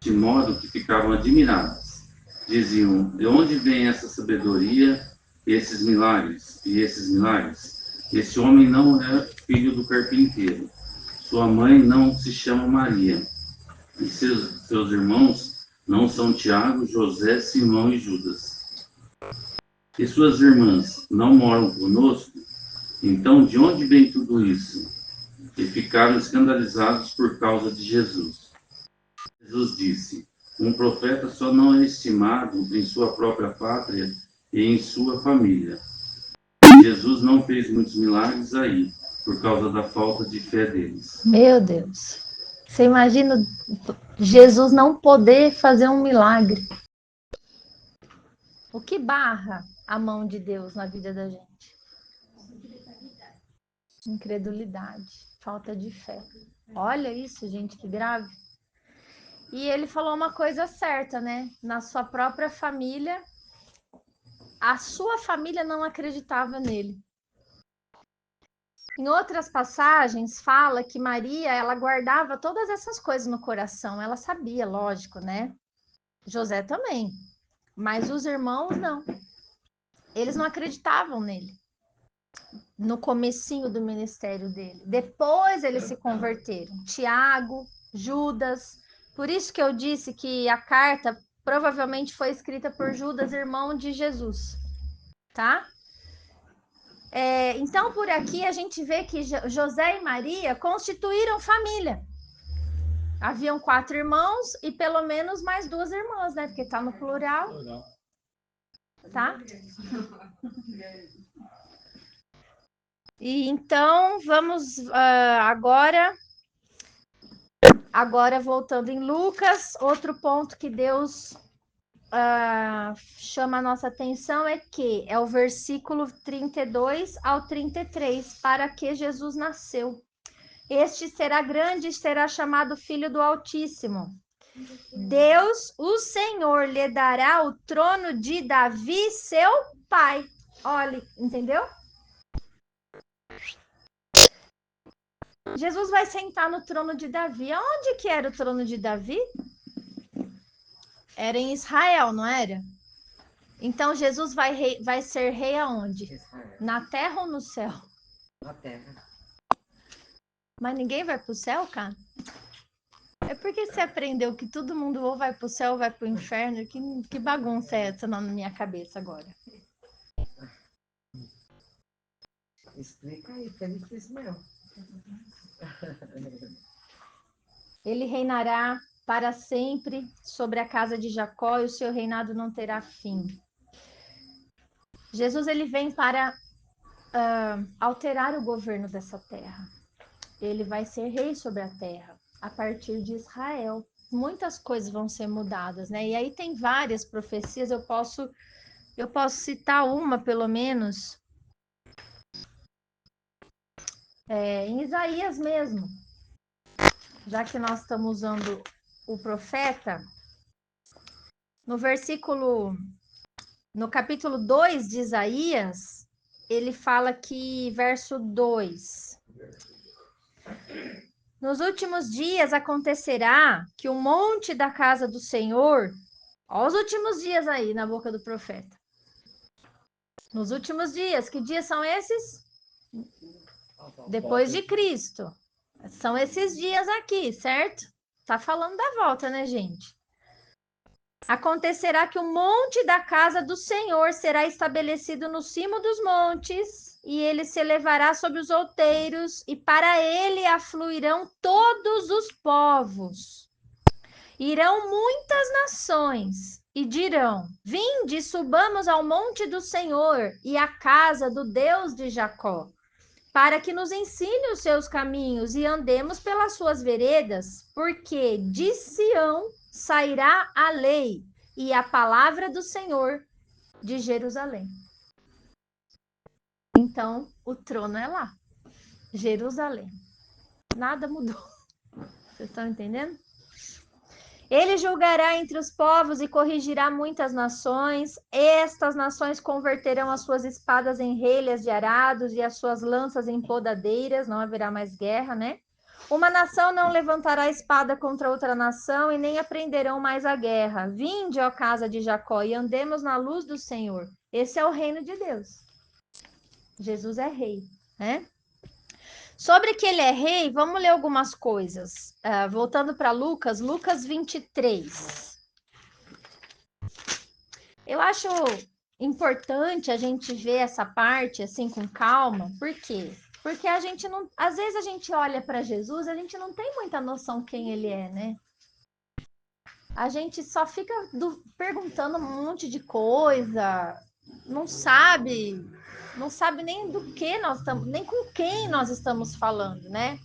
de modo que ficavam admiradas. Diziam, de onde vem essa sabedoria, esses milagres e esses milagres? Esse homem não é filho do carpinteiro, sua mãe não se chama Maria, e seus irmãos não são Tiago, José, Simão e Judas. E suas irmãs não moram conosco? Então, de onde vem tudo isso? E ficaram escandalizados por causa de Jesus. Jesus disse, um profeta só não é estimado em sua própria pátria e em sua família. Jesus não fez muitos milagres aí, por causa da falta de fé deles. Meu Deus. Você imagina Jesus não poder fazer um milagre? O que barra a mão de Deus na vida da gente? Incredulidade, falta de fé. Olha isso, gente, que grave. E ele falou uma coisa certa, né? Na sua própria família, a sua família não acreditava nele. Em outras passagens, fala que Maria, ela guardava todas essas coisas no coração. Ela sabia, lógico, né? José também. Mas os irmãos, não. Eles não acreditavam nele. No comecinho do ministério dele. Depois eles se converteram. Tiago, Judas. Por isso que eu disse que a carta provavelmente foi escrita por Judas, irmão de Jesus. Tá? Então, por aqui a gente vê que José e Maria constituíram família. Haviam 4 irmãos e pelo menos mais 2 irmãs, né? Porque tá no plural. Tá? E então, vamos agora voltando em Lucas, outro ponto que Deus chama a nossa atenção é o versículo 32 ao 33, para que Jesus nasceu. Este será grande e será chamado Filho do Altíssimo. Deus, o Senhor, lhe dará o trono de Davi, seu pai. Olha, entendeu? Jesus vai sentar no trono de Davi. Onde que era o trono de Davi? Era em Israel, não era? Então Jesus vai ser rei aonde? Israel. Na terra ou no céu? Na terra. Mas ninguém vai para o céu, cara? É porque você aprendeu que todo mundo ou vai para o céu ou vai para o inferno. Que bagunça é essa na minha cabeça agora? Explica aí, que é difícil mesmo. Ele reinará para sempre sobre a casa de Jacó e o seu reinado não terá fim. Jesus ele vem para alterar o governo dessa terra. Ele vai ser rei sobre a terra a partir de Israel. Muitas coisas vão ser mudadas, né? E aí tem várias profecias. Eu posso citar uma, pelo menos, em Isaías mesmo. Já que nós estamos usando o profeta, no capítulo 2 de Isaías, ele fala que, verso 2: nos últimos dias acontecerá que o monte da casa do Senhor, ó, os últimos dias aí na boca do profeta. Nos últimos dias, que dias são esses? Depois de Cristo. São esses dias aqui, certo? Tá falando da volta, né, gente? Acontecerá que o monte da casa do Senhor será estabelecido no cimo dos montes, e ele se elevará sobre os outeiros, e para ele afluirão todos os povos. Irão muitas nações, e dirão: vinde, subamos ao monte do Senhor e à casa do Deus de Jacó, para que nos ensine os seus caminhos e andemos pelas suas veredas, porque de Sião sairá a lei e a palavra do Senhor de Jerusalém. Então, o trono é lá, Jerusalém. Nada mudou. Vocês estão entendendo? Ele julgará entre os povos e corrigirá muitas nações. Estas nações converterão as suas espadas em relhas de arados e as suas lanças em podadeiras. Não haverá mais guerra, né? Uma nação não levantará espada contra outra nação e nem aprenderão mais a guerra. Vinde, ó casa de Jacó, e andemos na luz do Senhor. Esse é o reino de Deus. Jesus é rei, né? Sobre que ele é rei, vamos ler algumas coisas. Voltando para Lucas 23. Eu acho importante a gente ver essa parte assim com calma. Por quê? Porque a gente não, às vezes a gente olha para Jesus, a gente não tem muita noção quem ele é, né? A gente só fica perguntando um monte de coisa, não sabe nem do que nós estamos, nem com quem nós estamos falando, né?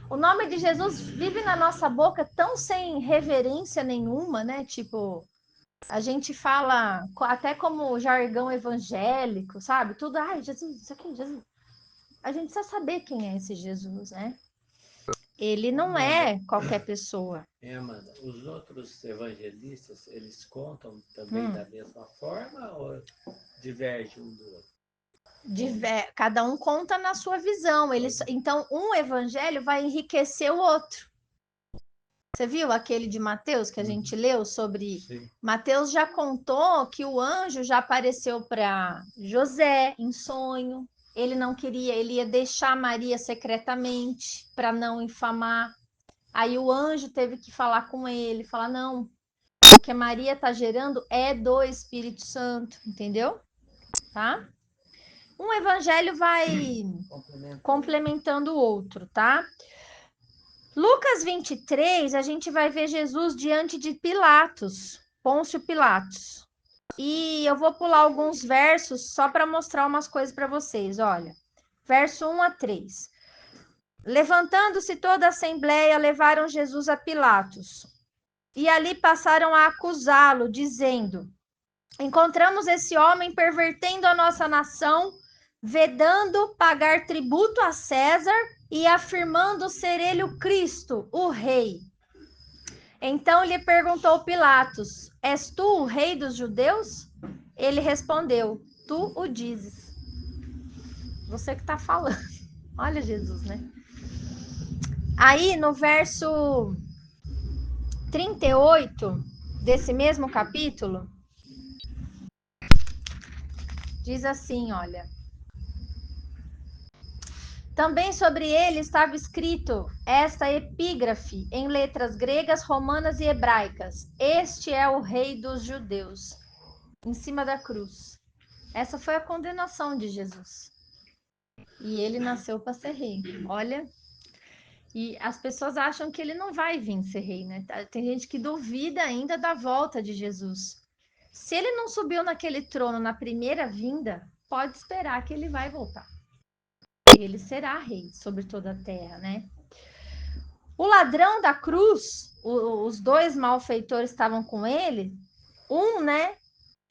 O nome de Jesus vive na nossa boca tão sem reverência nenhuma, né? Tipo, a gente fala até como jargão evangélico, sabe? Tudo, ai, Jesus, isso aqui, Jesus. A gente precisa saber quem é esse Jesus, né? Ele não é qualquer pessoa. Amanda, os outros evangelistas, eles contam também da mesma forma ou divergem um do outro? Cada um conta na sua visão. Então, um evangelho vai enriquecer o outro. Você viu aquele de Mateus que a gente leu sobre... Sim. Mateus já contou que o anjo já apareceu para José em sonho. Ele não queria, ele ia deixar Maria secretamente para não infamar. Aí o anjo teve que falar com ele, falar, não, o que a Maria está gerando é do Espírito Santo, entendeu? Tá? Um evangelho vai complementando o outro, tá? Lucas 23, a gente vai ver Jesus diante de Pilatos, Pôncio Pilatos. E eu vou pular alguns versos só para mostrar umas coisas para vocês, olha. Verso 1 a 3. Levantando-se toda a assembleia, levaram Jesus a Pilatos. E ali passaram a acusá-lo, dizendo: encontramos esse homem pervertendo a nossa nação, vedando pagar tributo a César e afirmando ser ele o Cristo, o rei. Então lhe perguntou Pilatos: és tu o rei dos judeus? Ele respondeu: tu o dizes. Você que está falando. Olha Jesus, né? Aí no verso 38 desse mesmo capítulo, diz assim, olha. Também sobre ele estava escrito esta epígrafe em letras gregas, romanas e hebraicas. Este é o rei dos judeus, em cima da cruz. Essa foi a condenação de Jesus. E ele nasceu para ser rei. Olha, e as pessoas acham que ele não vai vir ser rei, né? Tem gente que duvida ainda da volta de Jesus. Se ele não subiu naquele trono na primeira vinda, pode esperar que ele vai voltar. Ele será rei sobre toda a terra, né? O ladrão da cruz, os dois malfeitores estavam com ele. Né?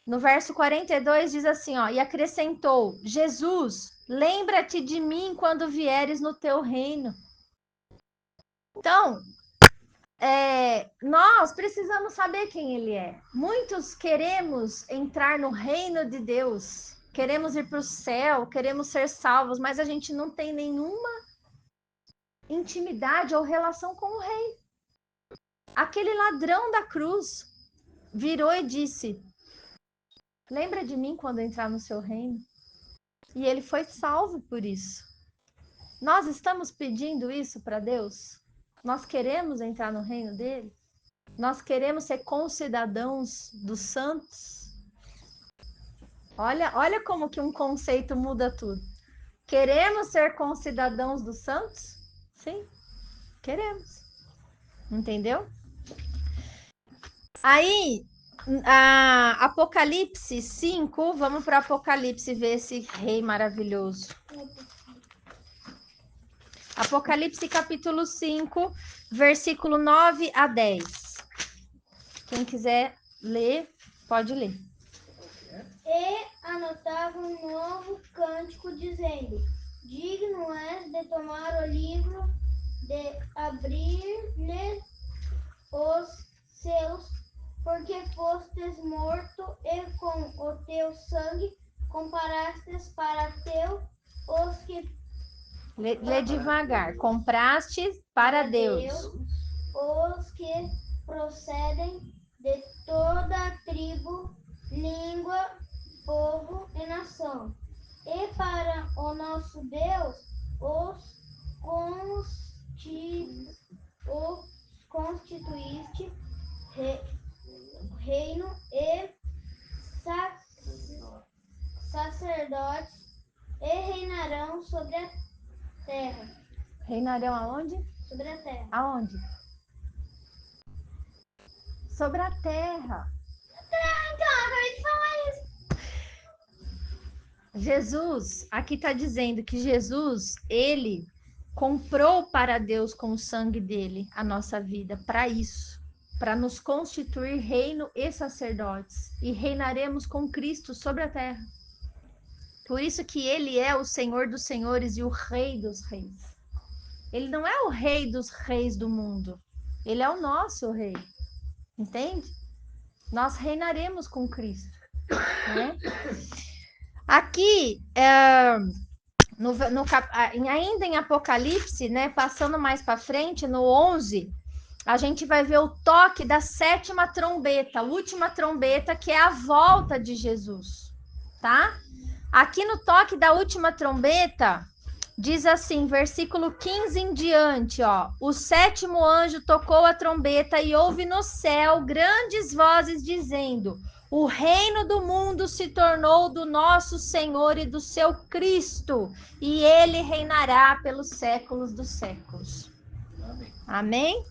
No verso 42 diz assim, ó, e acrescentou: Jesus, lembra-te de mim quando vieres no teu reino. Então, nós precisamos saber quem ele é. Muitos queremos entrar no reino de Deus, queremos ir para o céu, queremos ser salvos, mas a gente não tem nenhuma intimidade ou relação com o rei. Aquele ladrão da cruz virou e disse: lembra de mim quando entrar no seu reino? E ele foi salvo por isso. Nós estamos pedindo isso para Deus? Nós queremos entrar no reino dele? Nós queremos ser concidadãos dos santos? Olha como que um conceito muda tudo. Queremos ser concidadãos dos santos? Sim, queremos. Entendeu? Aí, Apocalipse 5, vamos para Apocalipse ver esse rei maravilhoso. Apocalipse capítulo 5, versículo 9 a 10. Quem quiser ler, pode ler. E anotava um novo cântico dizendo: digno és de tomar o livro, de abrir-lhe os selos, porque fostes morto e com o teu sangue comparastes para teu os que... Lê devagar. Compraste para Deus os que procedem de toda tribo, língua, povo e nação. E para o nosso Deus os constituíste reino e sacerdotes, e reinarão sobre a terra. Reinarão aonde? Sobre a terra. Aonde? Sobre a terra. Então, eu acabei de falar isso. Jesus, aqui está dizendo que Jesus, ele comprou para Deus com o sangue dele a nossa vida para isso, para nos constituir reino e sacerdotes, e reinaremos com Cristo sobre a terra. Por isso que ele é o Senhor dos senhores e o Rei dos reis. Ele não é o Rei dos reis do mundo, ele é o nosso Rei, entende? Nós reinaremos com Cristo, né? Aqui, ainda em Apocalipse, né, passando mais para frente, no 11, a gente vai ver o toque da 7ª trombeta, a última trombeta, que é a volta de Jesus, tá? Aqui no toque da última trombeta, diz assim, versículo 15 em diante, ó. O 7º anjo tocou a trombeta e houve no céu grandes vozes dizendo: o reino do mundo se tornou do nosso Senhor e do seu Cristo, e ele reinará pelos séculos dos séculos. Amém. Amém?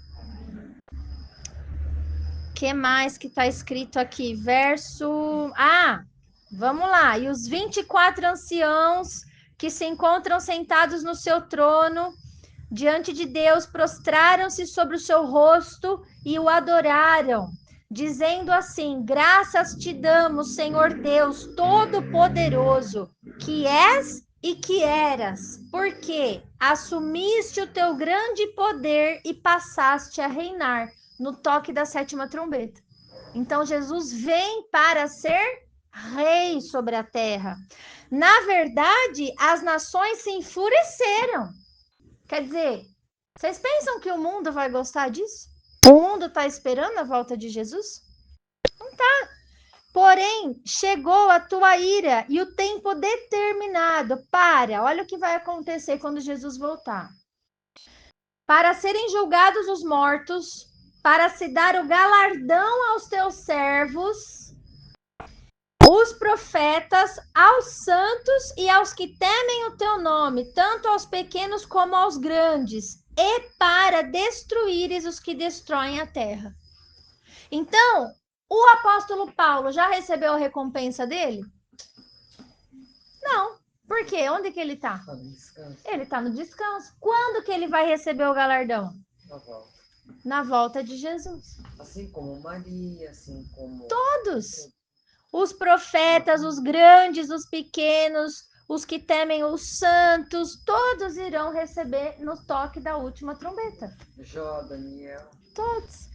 Que mais que está escrito aqui? Verso... vamos lá. E os 24 anciãos que se encontram sentados no seu trono, diante de Deus, prostraram-se sobre o seu rosto e o adoraram, dizendo assim: graças te damos, Senhor Deus Todo-Poderoso, que és e que eras, porque assumiste o teu grande poder e passaste a reinar, no toque da 7ª trombeta. Então Jesus vem para ser rei sobre a terra. Na verdade, as nações se enfureceram. Quer dizer, vocês pensam que o mundo vai gostar disso? O mundo está esperando a volta de Jesus? Não está. Porém, chegou a tua ira e o tempo determinado para, olha o que vai acontecer quando Jesus voltar. Para serem julgados os mortos, para se dar o galardão aos teus servos, os profetas, aos santos e aos que temem o teu nome, tanto aos pequenos como aos grandes, e para destruíres os que destroem a terra. Então, o apóstolo Paulo já recebeu a recompensa dele? Não. Por quê? Onde que ele está? Ele está no descanso. Quando que ele vai receber o galardão? Na volta. Na volta de Jesus. Assim como Maria, assim como... Todos. Os profetas, os grandes, os pequenos, os que temem os santos, todos irão receber no toque da última trombeta. Jó, Daniel. Todos.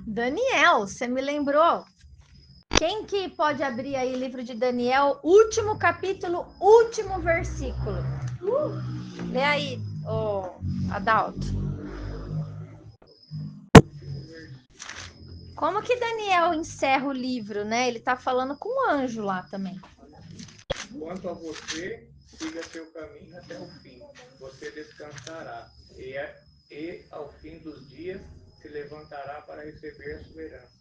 Daniel, você me lembrou. Quem que pode abrir aí o livro de Daniel, último capítulo, último versículo? Lê aí, Adalto. Como que Daniel encerra o livro, né? Ele está falando com o anjo lá também. Quanto a você, siga seu caminho até o fim. Você descansará e ao fim dos dias se levantará para receber a sua herança.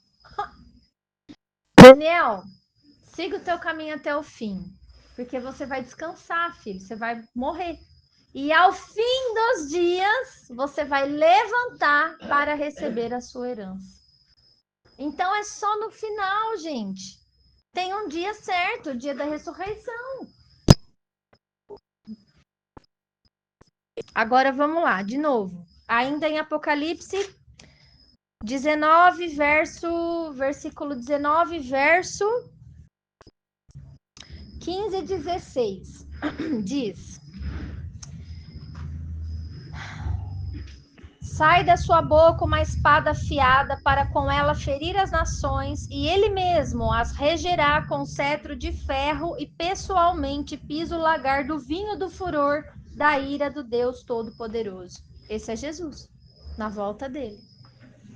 Daniel, siga o teu caminho até o fim, porque você vai descansar, filho, você vai morrer. E ao fim dos dias, você vai levantar para receber a sua herança. Então é só no final, gente. Tem um dia certo, o dia da ressurreição. Agora vamos lá, de novo. Ainda em Apocalipse 19, versículo 19, verso 15 e 16. Diz: sai da sua boca uma espada afiada para com ela ferir as nações, e ele mesmo as regerá com cetro de ferro e pessoalmente pisa o lagar do vinho do furor da ira do Deus Todo-Poderoso. Esse é Jesus, na volta dele.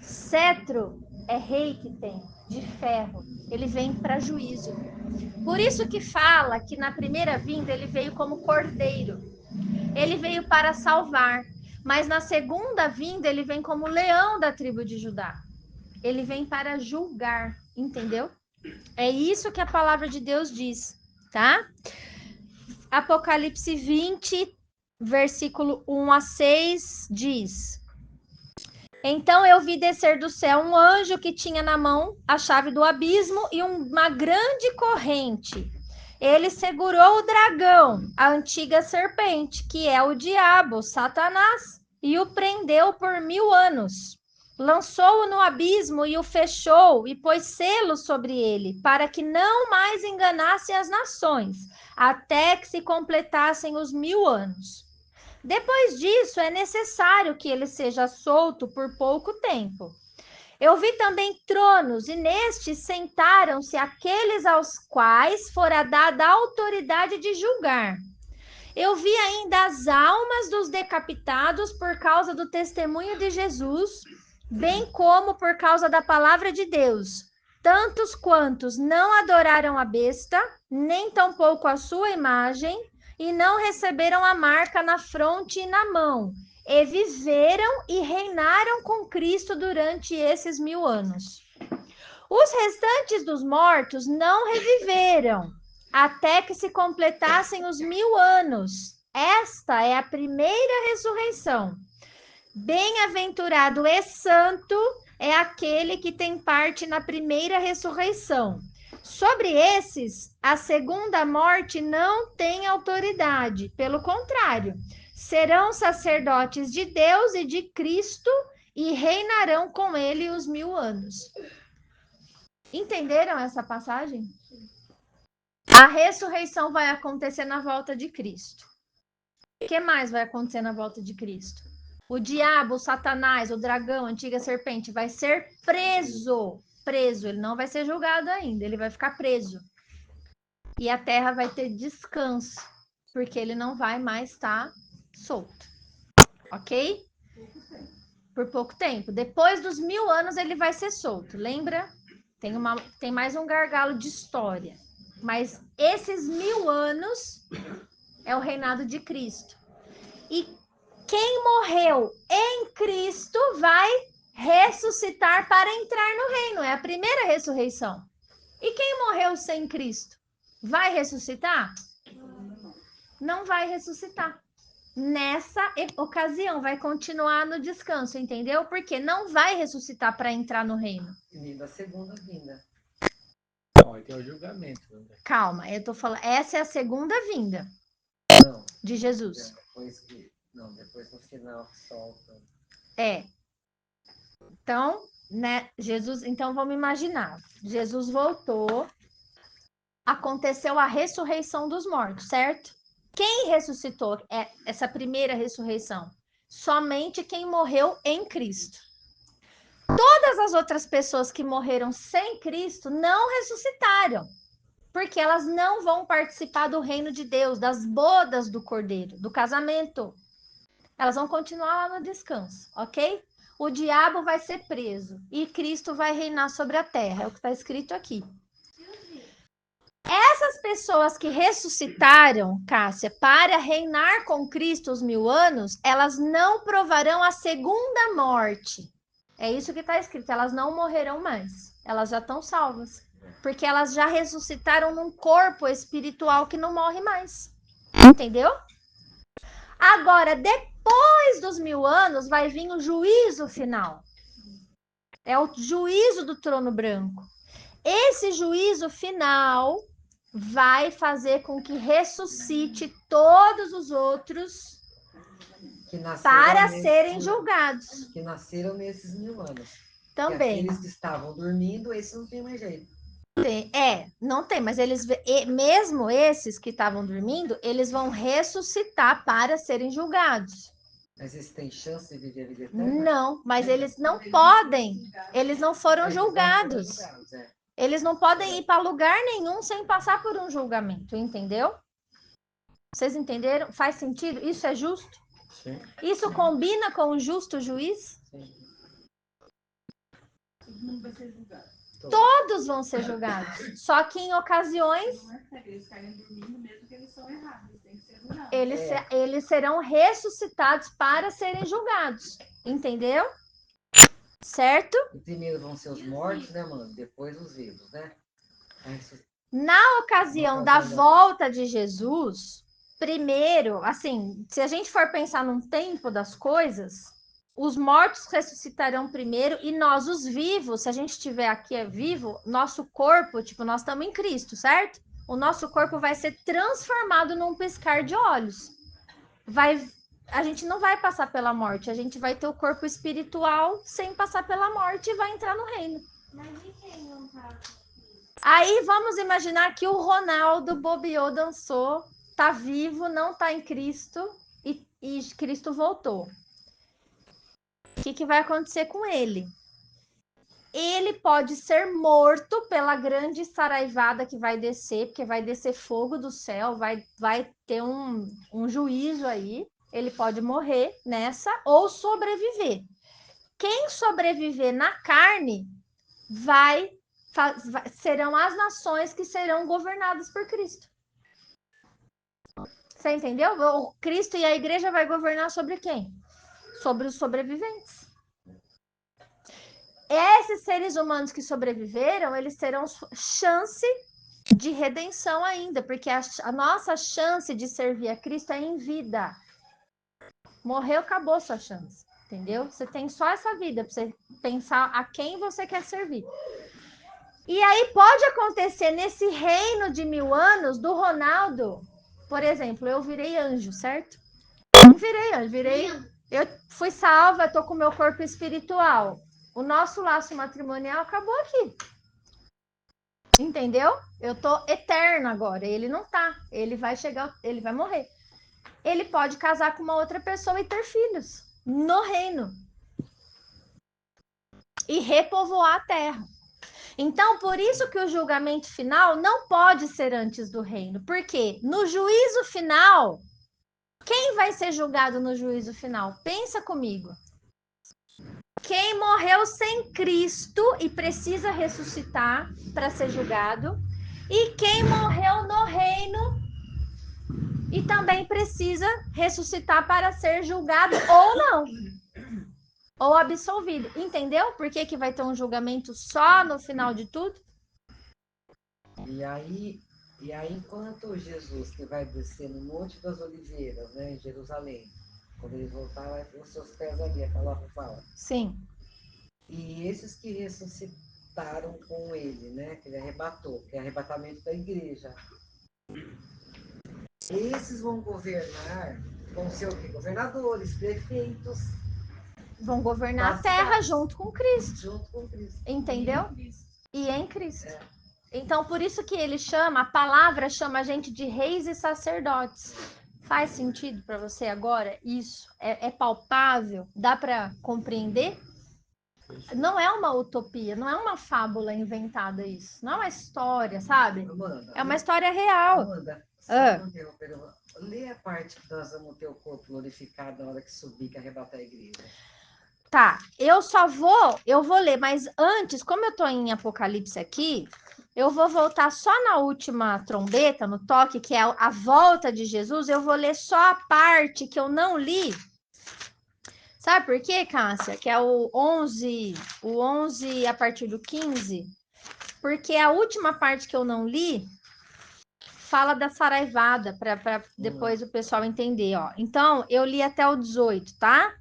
Cetro é rei que tem, de ferro. Ele vem para juízo. Por isso que fala que na primeira vinda ele veio como cordeiro. Ele veio para salvar. Mas na segunda vinda ele vem como leão da tribo de Judá. Ele vem para julgar, entendeu? É isso que a palavra de Deus diz, tá? Apocalipse 20, versículo 1 a 6 diz: Então eu vi descer do céu um anjo que tinha na mão a chave do abismo e uma grande corrente. Ele segurou o dragão, a antiga serpente, que é o diabo, Satanás, e o prendeu por 1000 anos. Lançou-o no abismo e o fechou e pôs selo sobre ele, para que não mais enganasse as nações, até que se completassem os 1000 anos. Depois disso, é necessário que ele seja solto por pouco tempo. Eu vi também tronos, e nestes sentaram-se aqueles aos quais fora dada a autoridade de julgar. Eu vi ainda as almas dos decapitados por causa do testemunho de Jesus, bem como por causa da palavra de Deus, tantos quantos não adoraram a besta, nem tampouco a sua imagem, e não receberam a marca na fronte e na mão, e viveram e reinaram com Cristo durante esses 1000 anos. Os restantes dos mortos não reviveram, até que se completassem os 1000 anos. Esta é a primeira ressurreição. Bem-aventurado e santo é aquele que tem parte na primeira ressurreição. Sobre esses, a segunda morte não tem autoridade. Pelo contrário, serão sacerdotes de Deus e de Cristo e reinarão com ele os 1000 anos. Entenderam essa passagem? A ressurreição vai acontecer na volta de Cristo. O que mais vai acontecer na volta de Cristo? O diabo, o Satanás, o dragão, a antiga serpente vai ser preso. Preso, ele não vai ser julgado ainda, ele vai ficar preso. E a terra vai ter descanso, porque ele não vai mais estar solto. Ok? Por pouco tempo. Depois dos 1000 anos ele vai ser solto. Lembra? Tem mais um gargalo de história. Mas esses 1000 anos é o reinado de Cristo. E quem morreu em Cristo vai ressuscitar para entrar no reino. É a primeira ressurreição. E quem morreu sem Cristo? Vai ressuscitar? Não vai ressuscitar. Nessa ocasião, vai continuar no descanso, entendeu? Porque não vai ressuscitar para entrar no reino. E da segunda vinda. Não, aí tem o julgamento. Né? Calma, eu tô falando. Essa é a segunda vinda Não, de Jesus. depois no final solta. É. Então, né, Jesus, então vamos imaginar. Jesus voltou, aconteceu a ressurreição dos mortos, certo? Quem ressuscitou essa primeira ressurreição? Somente quem morreu em Cristo. Todas as outras pessoas que morreram sem Cristo não ressuscitaram, porque elas não vão participar do reino de Deus, das bodas do Cordeiro, do casamento. Elas vão continuar lá no descanso, ok? O diabo vai ser preso e Cristo vai reinar sobre a terra, é o que está escrito aqui. Essas pessoas que ressuscitaram, Cássia, para reinar com Cristo os 1000 anos, elas não provarão a segunda morte. É isso que está escrito, elas não morrerão mais. Elas já estão salvas. Porque elas já ressuscitaram num corpo espiritual que não morre mais. Entendeu? Agora, depois dos 1000 anos, vai vir o juízo final. É o juízo do trono branco. Esse juízo final vai fazer com que ressuscite todos os outros para serem julgados. Que nasceram nesses 1000 anos. Também. Aqueles que estavam dormindo, esses não tem mais jeito. Não tem, mas eles, mesmo esses que estavam dormindo, eles vão ressuscitar para serem julgados. Mas eles têm chance de viver a vida eterna? Não, mas eles não podem. Eles não foram julgados. Eles não podem ir para lugar nenhum sem passar por um julgamento, entendeu? Vocês entenderam? Faz sentido? Isso é justo? Sim. Isso combina com o justo juiz? Sim. Todos vão ser julgados. Só que em ocasiões eles serão ressuscitados para serem julgados. Entendeu? Certo? E primeiro vão ser os mortos, né, mano? Depois os vivos, né? Na ocasião da volta de Jesus, primeiro, assim, se a gente for pensar num tempo das coisas, os mortos ressuscitarão primeiro e nós, os vivos, se a gente estiver aqui vivo, nosso corpo, tipo, nós estamos em Cristo, certo? O nosso corpo vai ser transformado num piscar de olhos. A gente não vai passar pela morte, a gente vai ter o corpo espiritual sem passar pela morte e vai entrar no reino. Mas e quem não tá? Aí vamos imaginar que o Ronaldo bobeou, dançou, tá vivo, não tá em Cristo e Cristo voltou. O que vai acontecer com ele? Ele pode ser morto pela grande saraivada que vai descer, porque vai descer fogo do céu, vai ter um juízo aí. Ele pode morrer nessa ou sobreviver. Quem sobreviver na carne serão as nações que serão governadas por Cristo. Você entendeu? O Cristo e a igreja vai governar sobre quem? Sobre os sobreviventes. Esses seres humanos que sobreviveram, eles terão chance de redenção ainda, porque a nossa chance de servir a Cristo é em vida. Morreu, acabou sua chance, entendeu? Você tem só essa vida para você pensar a quem você quer servir. E aí pode acontecer nesse reino de 1000 anos do Ronaldo, por exemplo, eu virei anjo, certo? Não virei anjo, eu fui salva, tô com o meu corpo espiritual. O nosso laço matrimonial acabou aqui. Entendeu? Eu tô eterno agora. Ele não tá. Ele vai chegar, ele vai morrer. Ele pode casar com uma outra pessoa e ter filhos no reino. E repovoar a terra. Então, por isso que o julgamento final não pode ser antes do reino. Por quê? No juízo final, quem vai ser julgado no juízo final? Pensa comigo. Quem morreu sem Cristo e precisa ressuscitar para ser julgado, e quem morreu no reino e também precisa ressuscitar para ser julgado ou não, ou absolvido. Entendeu? Por que vai ter um julgamento só no final de tudo? E aí enquanto Jesus, que vai descer no Monte das Oliveiras, né, em Jerusalém, quando ele voltar, vai ter os seus pés ali, a palavra fala. Sim. E esses que ressuscitaram com ele, né, que ele arrebatou, que é arrebatamento da igreja, esses vão governar, vão ser o quê? Governadores, prefeitos. Vão governar a terra junto com Cristo. Junto com Cristo. Entendeu? E em Cristo. É. Então, por isso que ele chama, a palavra chama a gente de reis e sacerdotes. Faz sentido para você agora? Isso é palpável? Dá para compreender? Não é uma utopia, não é uma fábula inventada isso. Não é uma história, sabe? Amanda, é uma história real. Amanda, lê a parte que nós vamos ter o corpo glorificado na hora que subir, que arrebatar a igreja. Tá, eu vou ler, mas antes, como eu tô em Apocalipse aqui, eu vou voltar só na última trombeta, no toque, que é a volta de Jesus, eu vou ler só a parte que eu não li. Sabe por quê, Cássia? Que é o 11 a partir do 15. Porque a última parte que eu não li fala da saraivada, para depois o pessoal entender, ó. Então, eu li até o 18, tá?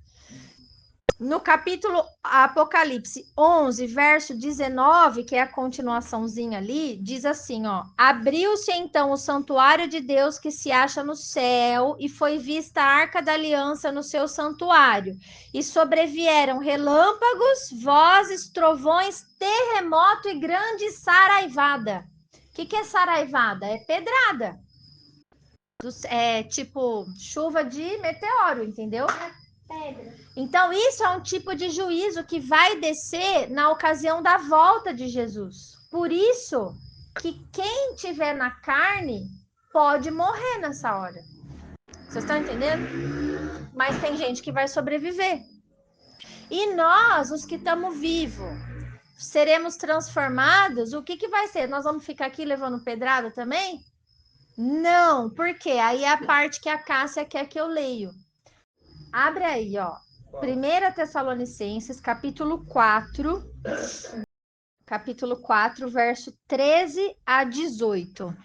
No capítulo Apocalipse 11, verso 19, que é a continuaçãozinha ali, diz assim, ó: abriu-se então o santuário de Deus que se acha no céu, e foi vista a arca da aliança no seu santuário, e sobrevieram relâmpagos, vozes, trovões, terremoto e grande saraivada. O que é saraivada? É pedrada. É tipo chuva de meteoro, entendeu? Pedra. Então, isso é um tipo de juízo que vai descer na ocasião da volta de Jesus. Por isso que quem tiver na carne pode morrer nessa hora. Vocês estão entendendo? Mas tem gente que vai sobreviver. E nós, os que estamos vivos, seremos transformados. O que vai ser? Nós vamos ficar aqui levando pedrada também? Não, porque aí é a parte que a Cássia quer que eu leio. Abre aí, ó. 1 Tessalonicenses, capítulo 4, verso 13 a 18.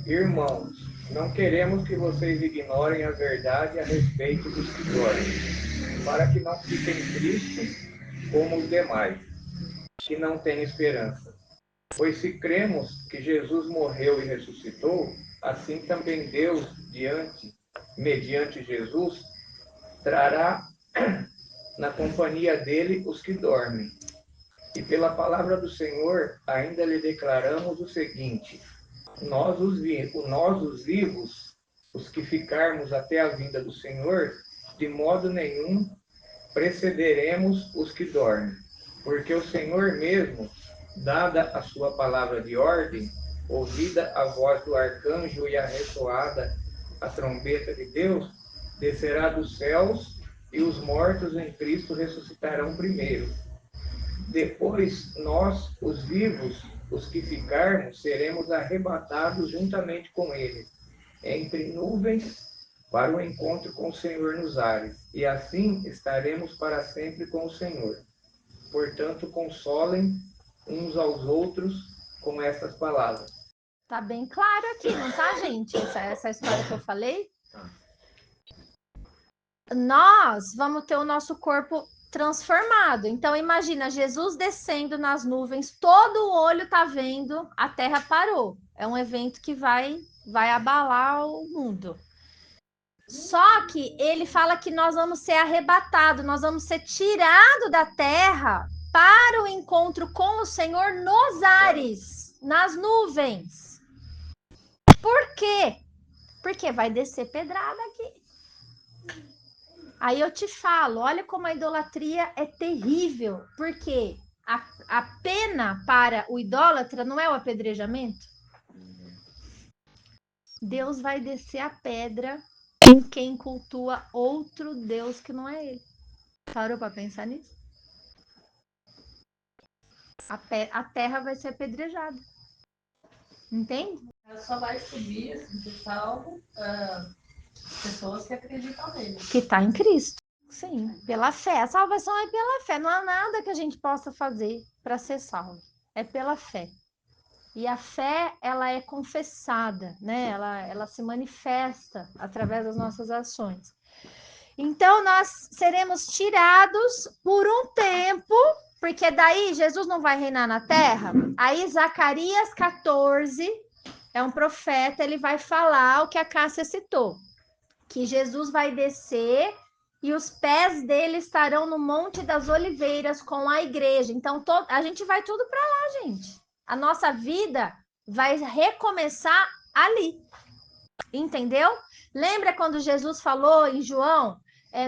Irmãos, Não queremos que vocês ignorem a verdade a respeito dos que dormem, para que não fiquem tristes como os demais, que não têm esperança. Pois se cremos que Jesus morreu e ressuscitou, assim também Deus, mediante Jesus, trará na companhia dele os que dormem. E pela palavra do Senhor, ainda lhe declaramos o seguinte: nós os vivos, os que ficarmos até a vinda do Senhor, de modo nenhum precederemos os que dormem. Porque o Senhor mesmo, dada a sua palavra de ordem, ouvida a voz do arcanjo e a ressoada a trombeta de Deus, descerá dos céus e os mortos em Cristo ressuscitarão primeiro. Depois, nós, os vivos, os que ficarmos, seremos arrebatados juntamente com ele, entre nuvens, para o encontro com o Senhor nos ares, e assim estaremos para sempre com o Senhor. Portanto, consolem uns aos outros com estas palavras. Tá bem claro aqui, não tá, gente? Essa história que eu falei. Nós vamos ter o nosso corpo transformado. Então, imagina Jesus descendo nas nuvens, todo o olho tá vendo, a terra parou. É um evento que vai abalar o mundo. Só que ele fala que nós vamos ser arrebatados, nós vamos ser tirados da terra para o encontro com o Senhor nos ares, nas nuvens. Por quê? Porque vai descer pedrada aqui. Aí eu te falo, olha como a idolatria é terrível, porque a pena para o idólatra não é o apedrejamento? Deus vai descer a pedra em quem cultua outro Deus que não é ele. Parou para pensar nisso? A terra vai ser apedrejada. Entende? Só vai subir, assim, de salvo, pessoas que acreditam nele. Que está em Cristo. Sim, pela fé. A salvação é pela fé. Não há nada que a gente possa fazer para ser salvo. É pela fé. E a fé, ela é confessada, né? Ela se manifesta através das nossas ações. Então, nós seremos tirados por um tempo, porque daí Jesus não vai reinar na terra. Aí, Zacarias 14, é um profeta, ele vai falar o que a Cássia citou, que Jesus vai descer e os pés dele estarão no Monte das Oliveiras com a igreja. Então, a gente vai tudo para lá, gente. A nossa vida vai recomeçar ali. Entendeu? Lembra quando Jesus falou em João?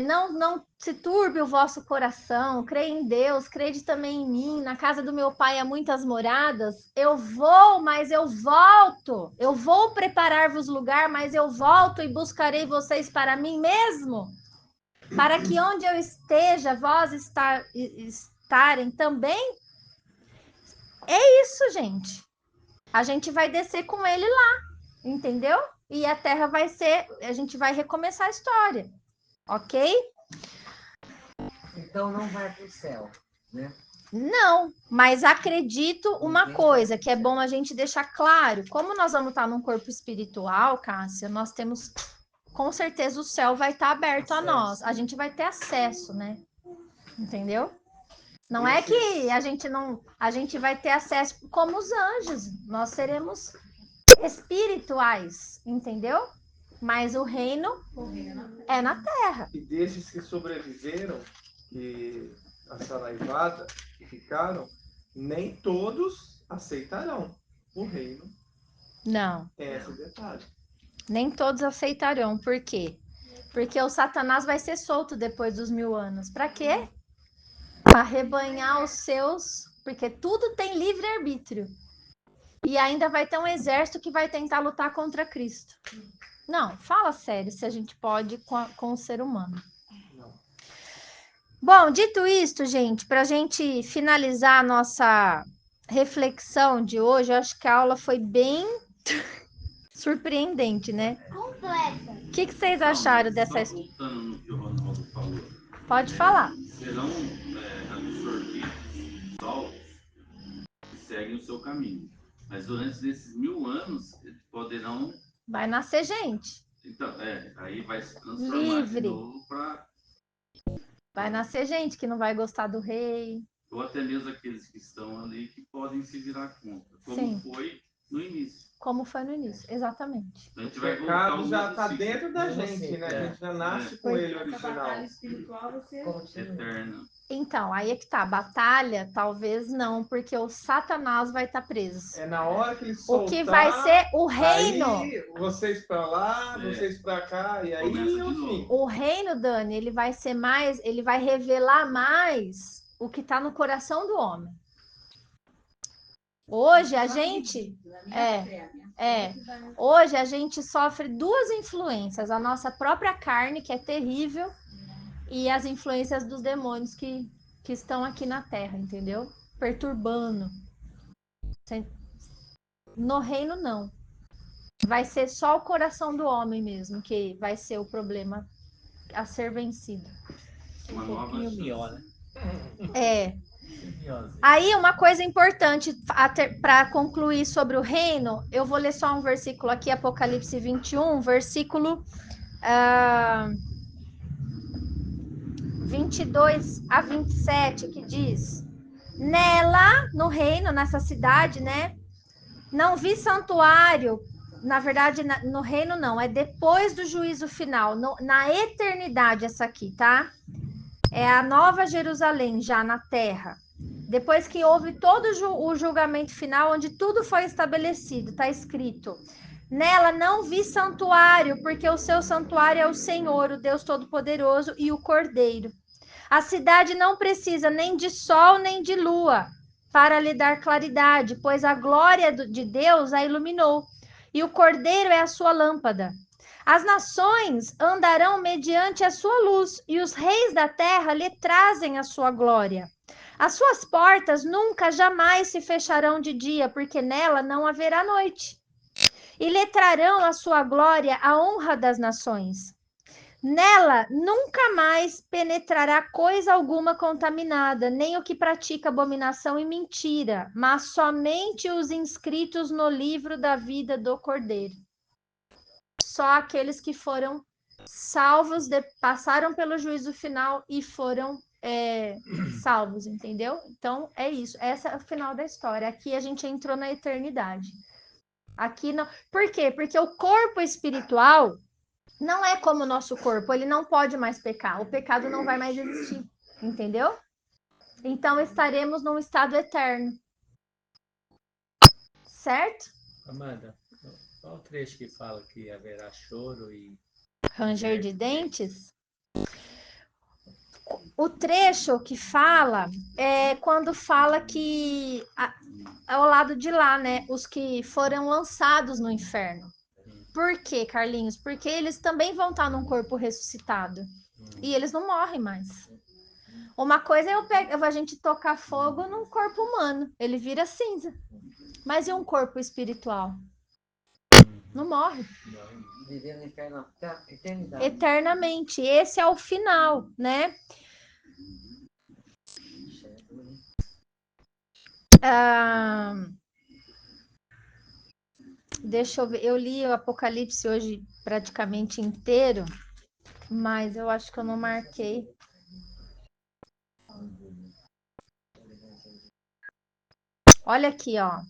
Não se turbe o vosso coração, crê em Deus, crede também em mim. Na casa do meu pai há muitas moradas. Eu vou, mas eu volto. Eu vou preparar-vos lugar, mas eu volto e buscarei vocês para mim mesmo. Para que onde eu esteja, vós estarem também. É isso, gente. A gente vai descer com ele lá, entendeu? E a terra vai ser, a gente vai recomeçar a história, ok? Então não vai para o céu, né? Não, mas acredito uma coisa que é bom a gente deixar claro. Como nós vamos estar num corpo espiritual, Cássia, nós temos, com certeza o céu vai estar aberto a nós. A gente vai ter acesso, né? Entendeu? Não é que a gente vai ter acesso como os anjos. Nós seremos espirituais, entendeu? Mas o reino é na terra. E desses que sobreviveram, que a saraivada, que ficaram, nem todos aceitarão o reino. Não. É esse o detalhe. Nem todos aceitarão. Por quê? Porque o Satanás vai ser solto depois dos 1000 anos. Para quê? Para rebanhar os seus... Porque tudo tem livre-arbítrio. E ainda vai ter um exército que vai tentar lutar contra Cristo. Não, fala sério se a gente pode com o ser humano. Não. Bom, dito isto, gente, para a gente finalizar a nossa reflexão de hoje, eu acho que a aula foi bem surpreendente, né? Completa. O que vocês acharam dessa história? Voltando no que o Ronaldo falou. Pode falar. Serão absorvidos, salvos, que seguem o seu caminho. Mas durante esses 1000 anos, eles poderão Vai nascer gente. Então, aí vai se transformar Livre. de novo para... Vai nascer gente que não vai gostar do rei. Ou até mesmo aqueles que estão ali que podem se virar contra, como Sim. foi no início. Como foi no início, exatamente. A gente O vai voltar pecado ao já mesmo está ciclo dentro da Mesmo gente, ciclo, né? A gente já nasce com Pois- ele Essa original. batalha espiritual vai ser Continua. eterno. Então, aí é que tá. Batalha, talvez não, porque o Satanás vai estar preso. É na hora que ele O soltar, que vai ser o reino. aí vocês pra lá, É. vocês pra cá, e aí Começa de o novo. fim. O reino, Dani, ele vai ser mais, ele vai revelar mais o que está no coração do homem. Hoje a gente hoje a gente sofre duas influências, a nossa própria carne, que é terrível, e as influências dos demônios que estão aqui na terra, entendeu? Perturbando. No reino, não. Vai ser só o coração do homem mesmo que vai ser o problema a ser vencido. Uma Um nova pouquinho chance. melhor, né? É. Simbiose. Aí, uma coisa importante para concluir sobre o reino, eu vou ler só um versículo aqui, Apocalipse 21, versículo 22 a 27, que diz: Nela, no reino, nessa cidade, né? Não vi santuário. Na verdade, no reino não, é depois do juízo final, na eternidade, essa aqui, tá? É a nova Jerusalém, já na terra. Depois que houve todo o julgamento final, onde tudo foi estabelecido, está escrito: Nela não vi santuário, porque o seu santuário é o Senhor, o Deus Todo-Poderoso e o Cordeiro. A cidade não precisa nem de sol nem de lua para lhe dar claridade, pois a glória de Deus a iluminou, e o Cordeiro é a sua lâmpada. As nações andarão mediante a sua luz, e os reis da terra lhe trazem a sua glória. As suas portas nunca, jamais se fecharão de dia, porque nela não haverá noite. E lhe trarão a sua glória a honra das nações. Nela nunca mais penetrará coisa alguma contaminada, nem o que pratica abominação e mentira, mas somente os inscritos no livro da vida do Cordeiro. Só aqueles que foram salvos, passaram pelo juízo final e foram salvos, entendeu? Então é isso. Esse é o final da história. Aqui a gente entrou na eternidade. Aqui não. Por quê? Porque o corpo espiritual não é como o nosso corpo, ele não pode mais pecar, o pecado não vai mais existir, entendeu? Então estaremos num estado eterno. Certo? Amanda, qual o trecho que fala que haverá choro e Ranger de dentes. O trecho que fala é quando fala que ao lado de lá, né, os que foram lançados no inferno. Por quê, Carlinhos? Porque eles também vão estar num corpo ressuscitado. E eles não morrem mais. Uma coisa é a gente tocar fogo num corpo humano. Ele vira cinza. Mas e um corpo espiritual? Não morre. Viver no inferno até a eternidade. Eternamente. Esse é o final, né? Deixa eu ver. Eu li o Apocalipse hoje praticamente inteiro, mas eu acho que eu não marquei. Olha aqui, ó.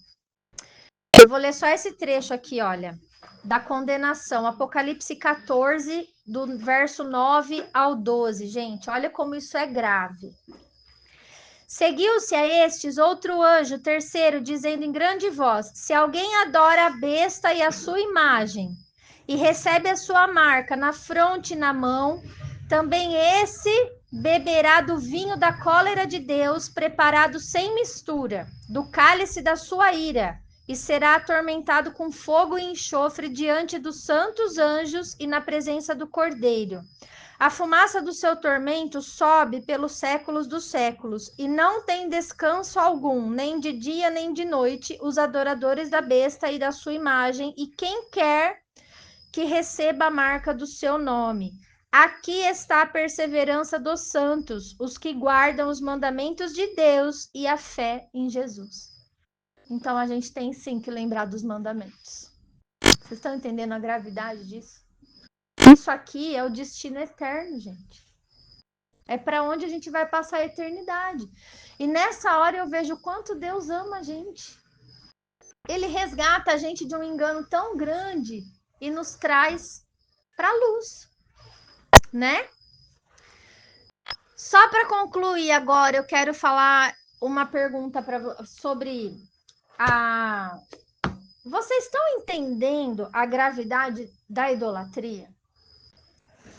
Eu vou ler só esse trecho aqui, olha, da condenação. Apocalipse 14, do verso 9 ao 12. Gente, olha como isso é grave. Seguiu-se a estes outro anjo, terceiro, dizendo em grande voz: Se alguém adora a besta e a sua imagem, e recebe a sua marca na fronte e na mão, também esse beberá do vinho da cólera de Deus, preparado sem mistura, do cálice da sua ira, e será atormentado com fogo e enxofre diante dos santos anjos e na presença do Cordeiro. A fumaça do seu tormento sobe pelos séculos dos séculos, e não tem descanso algum, nem de dia nem de noite, os adoradores da besta e da sua imagem, e quem quer que receba a marca do seu nome. Aqui está a perseverança dos santos, os que guardam os mandamentos de Deus e a fé em Jesus. Então a gente tem sim que lembrar dos mandamentos. Vocês estão entendendo a gravidade disso? Isso aqui é o destino eterno, gente. É para onde a gente vai passar a eternidade. E nessa hora eu vejo o quanto Deus ama a gente. Ele resgata a gente de um engano tão grande e nos traz para a luz, né? Só para concluir agora, eu quero falar uma pergunta sobre a... Vocês estão entendendo a gravidade da idolatria?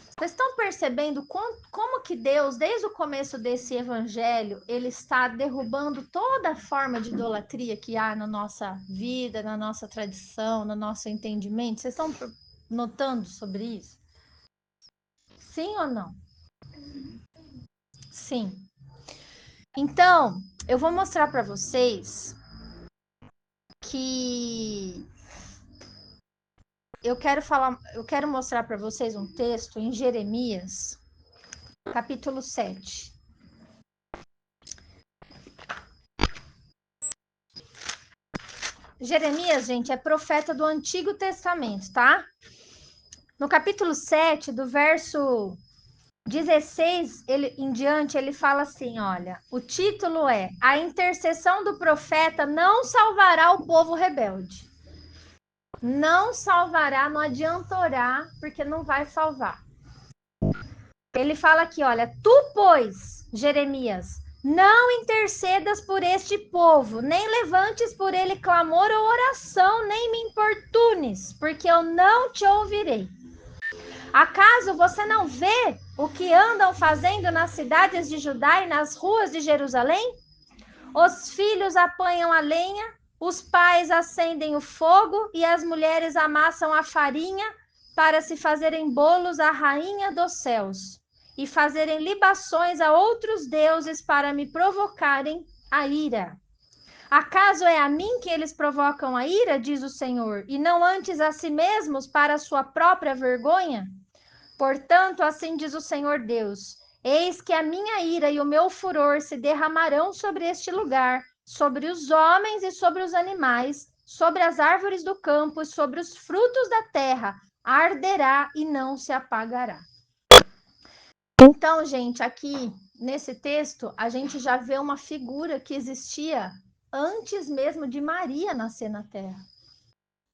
Vocês estão percebendo como que Deus, desde o começo desse evangelho, ele está derrubando toda forma de idolatria que há na nossa vida, na nossa tradição, no nosso entendimento? Vocês estão notando sobre isso? Sim ou não? Sim. Então, eu vou mostrar para vocês que eu quero mostrar para vocês um texto em Jeremias, capítulo 7. Jeremias, gente, é profeta do Antigo Testamento, tá? No capítulo 7, do verso 16 em diante, ele fala assim, olha, o título é: A intercessão do profeta não salvará o povo rebelde. Não salvará, não adianta orar, porque não vai salvar. Ele fala aqui, olha, tu, pois, Jeremias, não intercedas por este povo, nem levantes por ele clamor ou oração, nem me importunes, porque eu não te ouvirei. Acaso você não vê o que andam fazendo nas cidades de Judá e nas ruas de Jerusalém? Os filhos apanham a lenha, os pais acendem o fogo e as mulheres amassam a farinha para se fazerem bolos à rainha dos céus e fazerem libações a outros deuses para me provocarem a ira. Acaso é a mim que eles provocam a ira, diz o Senhor, e não antes a si mesmos para a sua própria vergonha? Portanto, assim diz o Senhor Deus: eis que a minha ira e o meu furor se derramarão sobre este lugar, sobre os homens e sobre os animais, sobre as árvores do campo e sobre os frutos da terra, arderá e não se apagará. Então, gente, aqui nesse texto, a gente já vê uma figura que existia antes mesmo de Maria nascer na terra.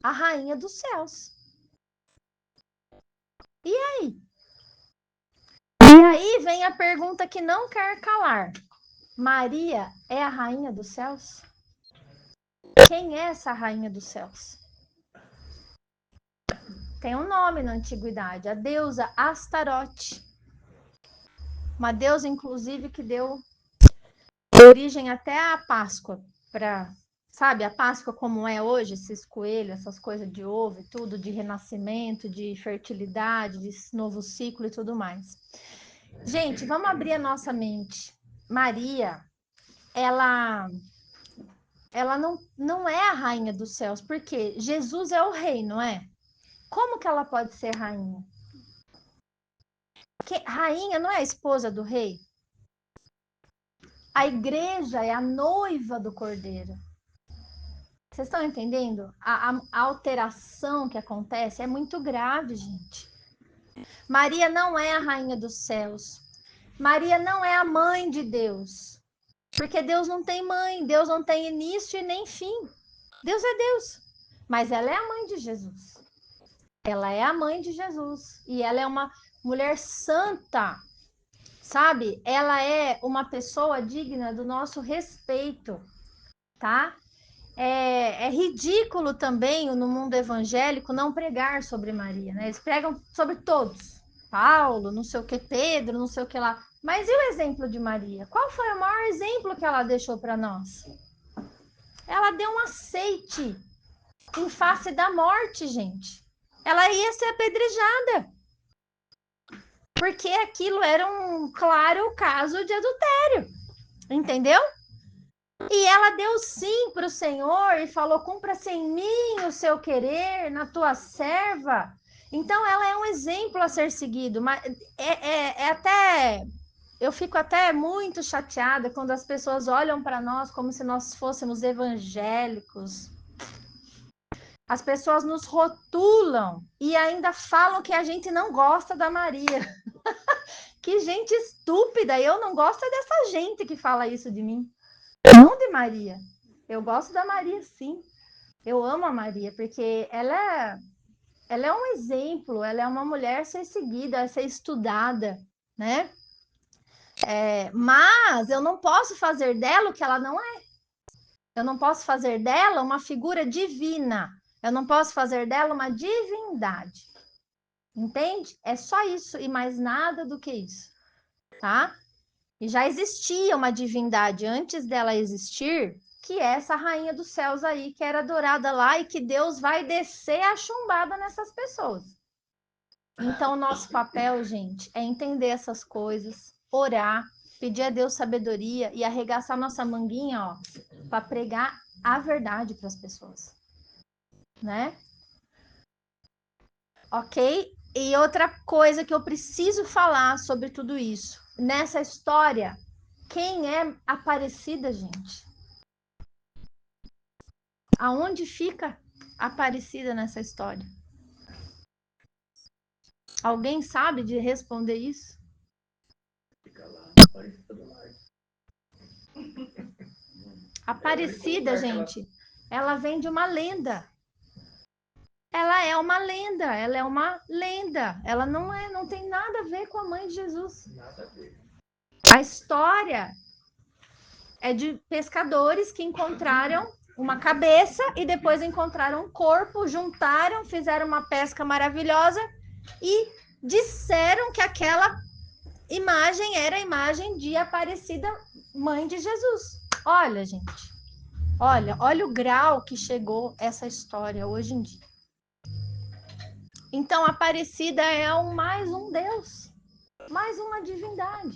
A rainha dos céus. E aí? E aí vem a pergunta que não quer calar. Maria é a rainha dos céus? Quem é essa rainha dos céus? Tem um nome na antiguidade, a deusa Astarote. Uma deusa, inclusive, que deu origem até à Páscoa. Sabe, a Páscoa como é hoje, esses coelhos, essas coisas de ovo e tudo, de renascimento, de fertilidade, de novo ciclo e tudo mais. Gente, vamos abrir a nossa mente. Maria, ela não é a rainha dos céus, porque Jesus é o rei, não é? Como que ela pode ser rainha? Rainha não é a esposa do rei? A igreja é a noiva do cordeiro. Vocês estão entendendo? A alteração que acontece é muito grave, gente. Maria não é a rainha dos céus. Maria não é a mãe de Deus. Porque Deus não tem mãe, Deus não tem início e nem fim. Deus é Deus. Mas ela é a mãe de Jesus. Ela é a mãe de Jesus. E ela é uma mulher santa. Sabe? Ela é uma pessoa digna do nosso respeito. Tá? É ridículo também no mundo evangélico não pregar sobre Maria, né? Eles pregam sobre todos. Paulo, não sei o que, Pedro, não sei o que lá. Mas e o exemplo de Maria? Qual foi o maior exemplo que ela deixou para nós? Ela deu um aceite em face da morte, gente. Ela ia ser apedrejada. Porque aquilo era um claro caso de adultério. Entendeu? E ela deu sim para o Senhor e falou: cumpra-se em mim o seu querer, na tua serva. Então, ela é um exemplo a ser seguido. Mas até... Eu fico até muito chateada quando as pessoas olham para nós como se nós fôssemos evangélicos. As pessoas nos rotulam e ainda falam que a gente não gosta da Maria. Que gente estúpida! Eu não gosto é dessa gente que fala isso de mim. Não de Maria. Eu gosto da Maria, sim. Eu amo a Maria, porque ela é um exemplo, ela é uma mulher a ser seguida, a ser estudada, né? Mas eu não posso fazer dela o que ela não é. Eu não posso fazer dela uma figura divina. Eu não posso fazer dela uma divindade. Entende? É só isso e mais nada do que isso, tá? E já existia uma divindade antes dela existir, que é essa rainha dos céus aí, que era adorada lá e que Deus vai descer a chumbada nessas pessoas. Então, nosso papel, gente, é entender essas coisas, orar, pedir a Deus sabedoria e arregaçar nossa manguinha, ó, para pregar a verdade para as pessoas, né? Ok? E outra coisa que eu preciso falar sobre tudo isso. Nessa história, quem é Aparecida, gente? Aonde fica Aparecida nessa história? Alguém sabe de responder isso? Fica lá, Aparecida do Norte. Aparecida, gente, ela vem de uma lenda. Ela é uma lenda, ela é uma lenda. Ela não tem nada a ver com a mãe de Jesus. Nada a ver. A história é de pescadores que encontraram uma cabeça e depois encontraram um corpo, juntaram, fizeram uma pesca maravilhosa e disseram que aquela imagem era a imagem de Aparecida, mãe de Jesus. Olha, gente, olha o grau que chegou essa história hoje em dia. Então, Aparecida é mais um Deus, mais uma divindade,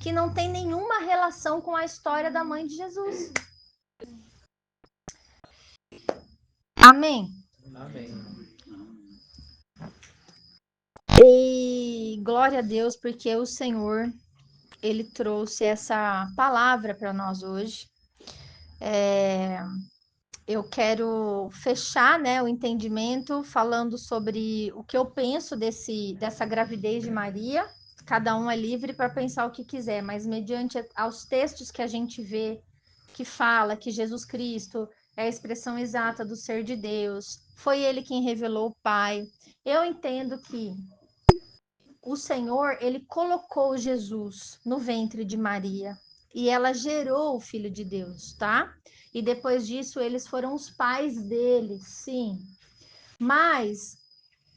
que não tem nenhuma relação com a história da mãe de Jesus. Amém? Amém. E glória a Deus, porque o Senhor, Ele trouxe essa palavra para nós hoje. Eu quero fechar, né, o entendimento falando sobre o que eu penso dessa gravidez de Maria. Cada um é livre para pensar o que quiser, mas mediante aos textos que a gente vê, que fala que Jesus Cristo é a expressão exata do ser de Deus, foi Ele quem revelou o Pai. Eu entendo que o Senhor, Ele colocou Jesus no ventre de Maria e ela gerou o Filho de Deus, tá? E depois disso, eles foram os pais dele, sim. Mas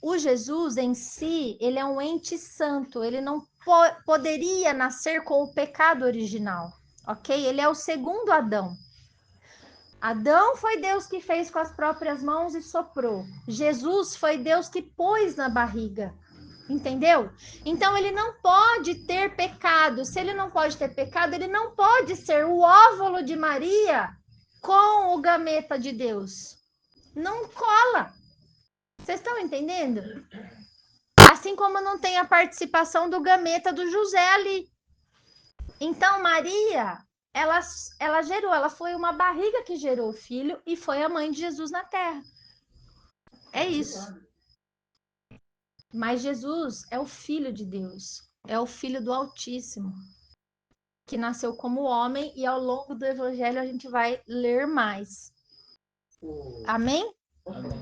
o Jesus em si, ele é um ente santo, ele não poderia nascer com o pecado original, ok? Ele é o segundo Adão. Adão foi Deus que fez com as próprias mãos e soprou. Jesus foi Deus que pôs na barriga. Entendeu? Então ele não pode ter pecado. Se ele não pode ter pecado, ele não pode ser o óvulo de Maria com o gameta de Deus. Não cola. Vocês estão entendendo? Assim como não tem a participação do gameta do José ali. Então Maria, ela gerou, ela foi uma barriga que gerou o filho e foi a mãe de Jesus na terra. É isso. Mas Jesus é o Filho de Deus, é o Filho do Altíssimo, que nasceu como homem e ao longo do Evangelho a gente vai ler mais. Amém? Vamos falar